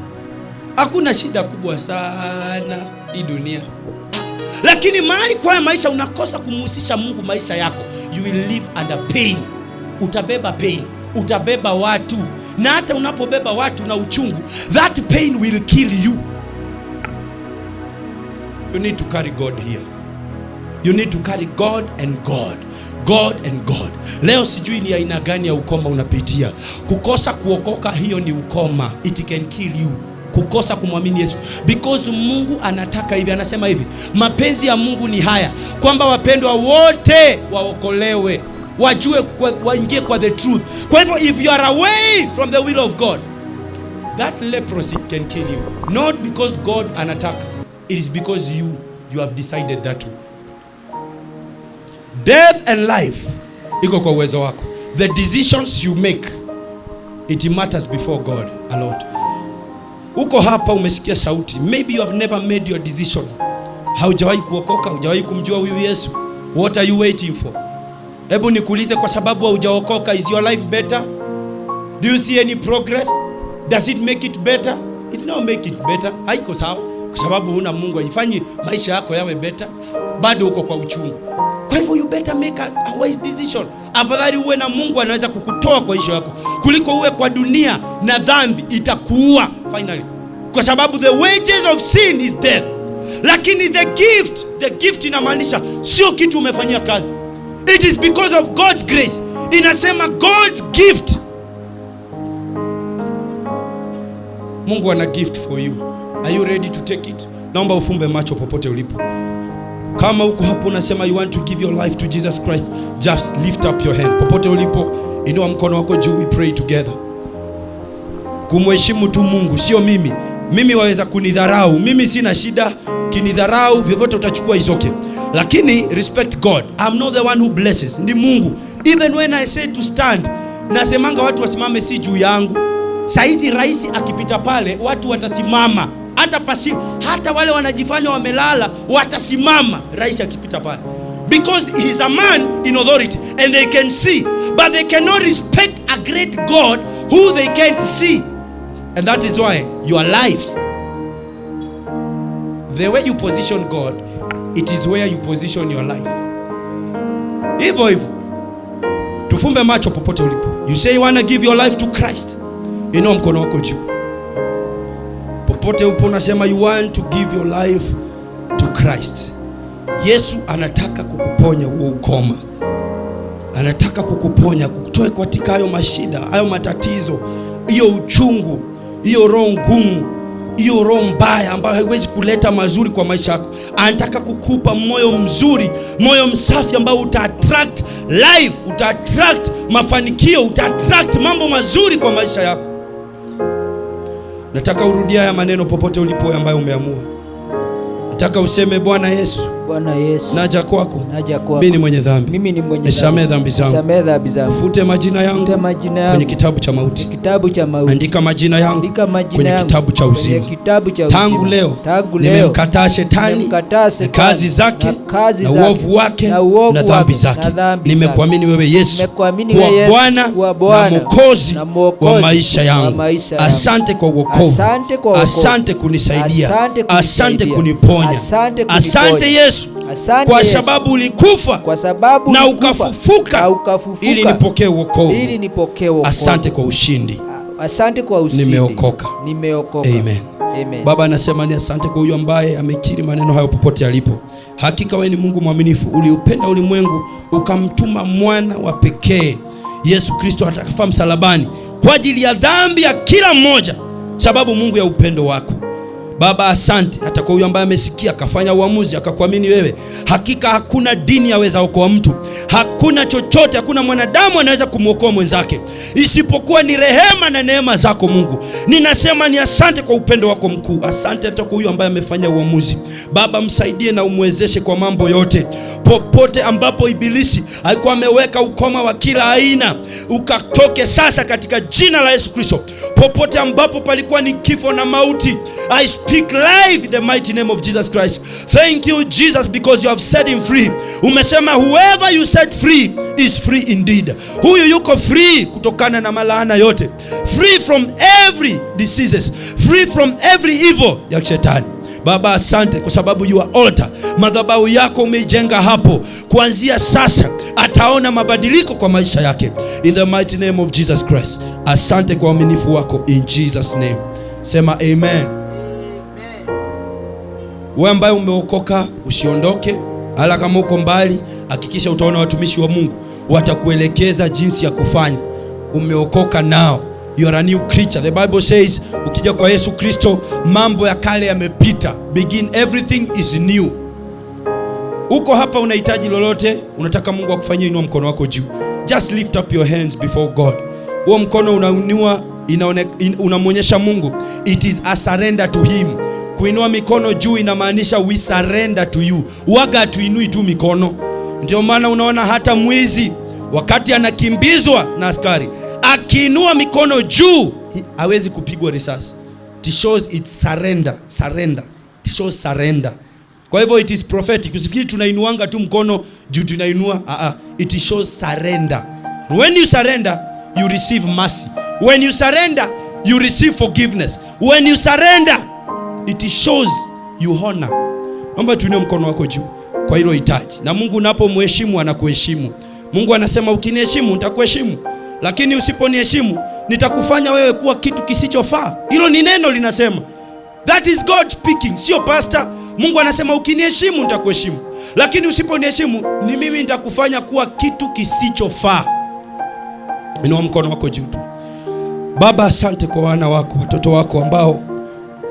Hakuna shida kubwa sana hii dunia. Lakini mahali kwa maisha unakosa kumhusisha Mungu maisha yako, you will live under pain. Utabeba pain, utabeba watu, na hata unapobeba watu na uchungu, that pain will kill you. You need to carry God here. You need to carry God and God. God and God. Leo sijui ni aina gani ya ukoma unapitia. Kukosa kuokoka, hiyo ni ukoma. It can kill you. Kukosa kumwamini Yesu. Because Mungu anataka hivi, anasema hivi, mapenzi ya Mungu ni haya, kwamba wapendwa wote waokolewe, wajue waingie kwa the truth. Kwa hivyo if you are away from the will of God, that leprosy can kill you. Not because God anataka. It is because you have decided that way. Death and life iko kwa uwezo wako. The decisions you make, it matters before God a lot. Uko hapa umesikia sauti. Maybe you have never made your decision. Haujawahi kuokoka, haujawahi kumjua huyu Yesu. What are you waiting for? Hebu nikuulize, kwa sababu haujaokoka, is your life better? Do you see any progress? Does it make it better? It's not make it better. Haiko sawa. Kwa sababu huna Mungu haifanyi maisha yako yawe better. Bado uko kwa uchungu. Kwa hivyo you better make a wise decision. Afadhali uwe na Mungu anaweza kukutoa kwa ishu yako, kuliko uwe kwa dunia na dhambi itakuua finally. Kwa sababu the wages of sin is death. Lakini the gift inamaanisha sio kitu umefanyia kazi. It is because of God's grace. Inasema God's gift. Mungu ana gift for you. Are you ready to take it? Naomba ufumbe macho popote ulipo. Kama uko hapo unasema you want to give your life to Jesus Christ, just lift up your hand. Popote ulipo, inua mkono wako juu, we pray together. Kumheshimu tu Mungu, sio mimi. Mimi waweza kunidharau, mimi sina shida. Kinidharau vyovyote utachukua is okay. Lakini respect God. I'm not the one who blesses. Ni Mungu. Even when I say to stand, nasemanga watu wasimame si juu yangu. Saizi rais akipita pale, watu watasimama. Hata wale wanajifanya wamelala watasimama rais akipita pale. Because he is a man in authority and they can see, but they cannot respect a great God who they can't see. And that is why your life, the way you position God, it is where you position your life. Hivyo tufumbe macho popote ulipo. You say you want to give your life to Christ, inua mkono wako juu. Popote upo unasema you want to give your life to Christ. Yesu anataka kukuponya huo ukoma. Anataka kukuponya, kukutoa katika hayo mashida, hayo matatizo, hiyo uchungu, hiyo roho ngumu, hiyo roho mbaya ambayo haiwezi kuleta mazuri kwa maisha yako. Anataka kukupa moyo mzuri, moyo msafi ambao uta-attract life, uta-attract mafanikio, uta-attract mambo mazuri kwa maisha yako. Nataka urudia haya maneno popote ulipo ambayo umeamua. Nataka useme Bwana Yesu, naja kwako. Mimi ni mwenye dhambi. Nisamehe dhambi zangu. Ufute majina yangu kwenye kitabu cha mauti. Andika majina yangu kwenye kitabu cha uzima. Tangu leo nimemkataa shetani na kazi zake na uovu wake na dhambi zake. Nimekuamini wewe Yesu kuwa Bwana na Mwokozi wa maisha yangu. Asante kwa wokovu. Asante kunisaidia. Asante kuniponya. Asante Yesu kwa sababu ulikufa na ukafufuka ili nipokee wokovu. Asante kwa ushindi. Nimeokoka. Amen. Baba anasema ni asante kwa huyu ambaye amekiri maneno hayo popote alipo. Hakika wewe ni Mungu mwaminifu, uliupenda ulimwengu ukamtuma mwana wa pekee Yesu Kristo atakafa msalabani kwa ajili ya dhambi ya kila mmoja, sababu Mungu ya upendo wako. Baba asante hata kwa huyu ambaye amesikia akafanya uamuzi akakuamini wewe. Hakika hakuna dini yaweza okoa mtu. Hakuna chochote, hakuna mwanadamu anaweza kumuokoa mwenzake isipokuwa ni rehema na neema zako Mungu. Ninasema ni asante kwa upendo wako mkuu. Asante hata kwa huyu ambaye amefanya uamuzi. Baba msaidie na umwezeshe kwa mambo yote. Popote ambapo ibilisi alikuwa ameweka ukoma wa kila aina, ukatoke sasa katika jina la Yesu Kristo. Popote ambapo palikuwa ni kifo na mauti, I speak life in the mighty name of Jesus Christ. Thank you Jesus, because you have set him free. Umesema whoever you set free is free indeed. Huyu yuko free kutokana na malaana yote, free from every diseases, free from every evil ya shetani. Baba, asante kwa sababu you are altar. Madhabahu yako umeijenga hapo. Kuanzia sasa ataona mabadiliko kwa maisha yake. In the mighty name of Jesus Christ. Asante kwa uaminifu wako in Jesus name. Sema amen. Wewe ambaye umeokoka usiondoke. Hala kama uko mbali, hakikisha utaona watumishi wa Mungu watakuelekeza jinsi ya kufanya. Umeokoka nao. You are a new creature. The Bible says, ukija kwa Yesu Kristo mambo ya kale yamepita. Begin, everything is new. Uko hapa unahitaji lolote, unataka Mungu akufanyie, inua mkono wako juu. Just lift up your hands before God. Huo mkono unainua, unamwonyesha Mungu. It is a surrender to him. Kuinua mikono juu inamaanisha we surrender to you. Waga tuinui tu mikono. Ndio maana unaona hata mwizi wakati anakimbizwa na askari, akiinua mikono juu hawezi kupigwa risasi. It shows it's surrender. Surrender. It shows surrender. Kwa hivyo it is prophetic. Usifikiri tunainuanga tu mkono juu tunainua. It shows surrender. When you surrender, you receive mercy. When you surrender, you receive forgiveness. When you surrender, it shows you honor. Naomba tuinue mkono wako juu kwa hilo hitaji. Na Mungu unapomheshimu anakuheshimu. Mungu anasema ukiniheshimu nitakuheshimu, lakini usiponiheshimu nitakufanya wewe kuwa kitu kisichofaa. Hilo ni neno linasema. That is God speaking, sio pastor. Mungu anasema ukiniheshimu nitakuheshimu, lakini usiponiheshimu ni mimi nitakufanya kuwa kitu kisichofaa. Inua mkono wako juu tu. Baba, asante kwa wana wako, watoto wako ambao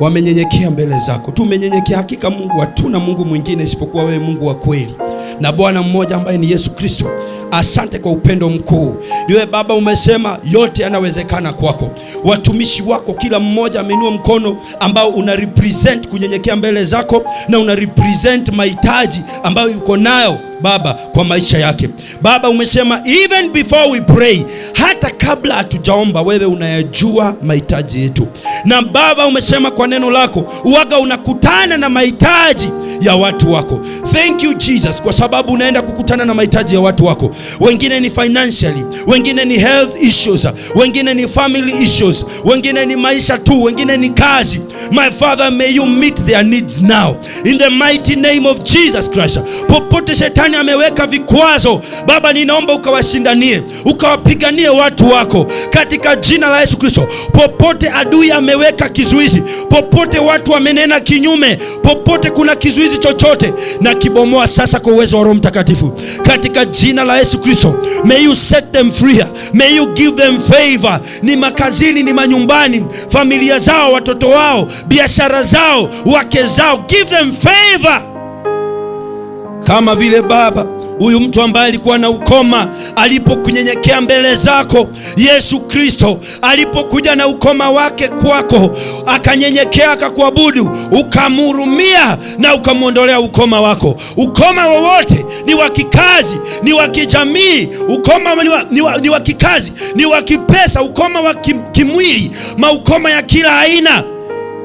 wamenyenyekea mbele zako. Tumenyenyekea hakika Mungu, hatuna Mungu mwingine isipokuwa wewe, Mungu wa kweli na Bwana mmoja ambaye ni Yesu Kristo. Asante kwa upendo mkuu. Niwe Baba, umesema yote yanawezekana kwako. Watumishi wako kila mmoja ameinua mkono ambao una represent kunyenyekea mbele zako, na una represent mahitaji ambayo yuko nayo Baba kwa maisha yake. Baba, umesema even before we pray, hata kabla hatujaomba wewe unayajua mahitaji yetu. Na Baba, umesema kwa neno lako uwaga unakutana na mahitaji ya watu wako. Thank you Jesus, kwa sababu unaenda kukutana na mahitaji ya watu wako. Wengine ni financially, wengine ni health issues, wengine ni family issues, wengine ni maisha tu, wengine ni kazi. My Father, may you meet their needs now in the mighty name of Jesus Christ. Popote shetani ameweka vikwazo, Baba, ninaomba ukawashindanie, ukawapiganie watu wako katika jina la Yesu Kristo. Popote adui ameweka kizuizi, popote watu wamenena kinyume, popote kuna kizuizi chochote, na kibomoa sasa kwa uwezo wa Roho Mtakatifu katika jina la Yesu Kristo. May you set them free. May you give them favor. Ni makazini, ni manyumbani, familia zao, watoto wao, biashara zao, wake zao, give them favor. Kama vile Baba, huyu mtu ambaye alikuwa na ukoma alipokunyenyekea mbele zako Yesu Kristo, alipokuja na ukoma wake kwako, akanyenyekea akakuabudu, ukamhurumia na ukamwondolea ukoma wako. Ukoma wowote, ni wa kikazi, ni wa kijamii, ukoma ni wa kikazi, ni wa kipesa, ukoma wa kimwili, maukoma ya kila aina,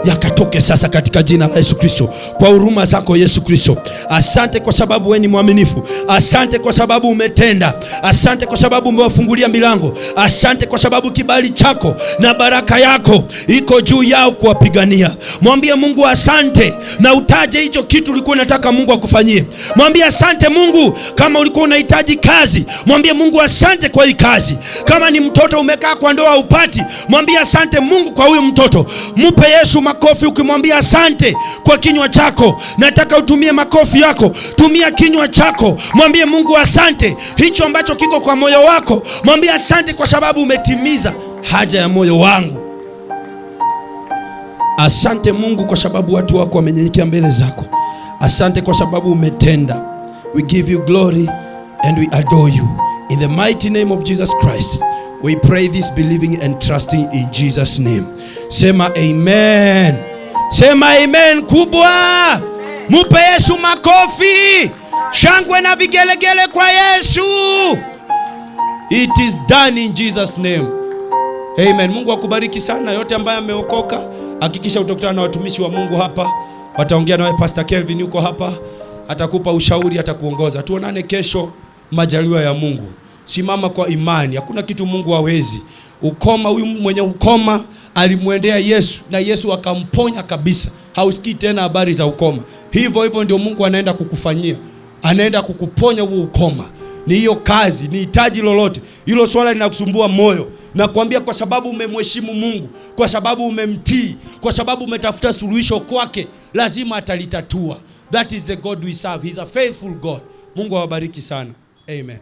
yakatoke sasa katika jina la Yesu Kristo, kwa huruma zako Yesu Kristo. Asante kwa sababu wewe ni mwaminifu. Asante kwa sababu umetenda. Asante kwa sababu umewafungulia milango. Asante kwa sababu kibali chako na baraka yako iko juu yao kuwapigania. Mwambie Mungu asante, na utaje hicho kitu ulikuwa unataka Mungu akufanyie. Mwambie asante Mungu. Kama ulikuwa unahitaji kazi, mwambie Mungu asante kwa hii kazi. Kama ni mtoto umekaa kwa ndoa upati, mwambie asante Mungu kwa huyu mtoto. Mpe Yesu makofi ukimwambia asante kwa kinywa chako. Nataka utumie makofi yako, tumia kinywa chako, mwambie Mungu asante. Hicho ambacho kiko kwa moyo wako, mwambie asante kwa sababu umetimiza haja ya moyo wangu. Asante Mungu kwa sababu watu wako wamenyenyekea mbele zako. Asante kwa sababu umetenda. We give you glory and we adore you. In the mighty name of Jesus Christ, we pray this believing and trusting in Jesus' name. Sema amen. Sema amen kubwa. Mupe Yesu makofi, shangwe na vigelegele kwa Yesu. It is done in Jesus' name. Amen. Mungu akubariki sana yote ambaye ameokoka. Hakikisha utakutana na watumishi wa Mungu hapa, wataongea nawe. Pastor Kelvin yuko hapa, atakupa ushauri, atakuongoza. Tuonane kesho majaliwa ya Mungu. Simama kwa imani, hakuna kitu Mungu hawezi. Ukoma, huyu mwenye ukoma alimwendea Yesu na Yesu akamponya kabisa. Hausikii tena habari za ukoma. Hivyo ndio Mungu anaenda kukufanyia. Anaenda kukuponya huo ukoma. Ni hiyo kazi, ni hitaji lolote. Hilo swala linakusumbua moyo. Nakwambia kwa sababu umemheshimu Mungu, kwa sababu umemtii, kwa sababu umetafuta suluhisho kwake, lazima atalitatua. That is the God we serve. He is a faithful God. Mungu awabariki sana. Amen.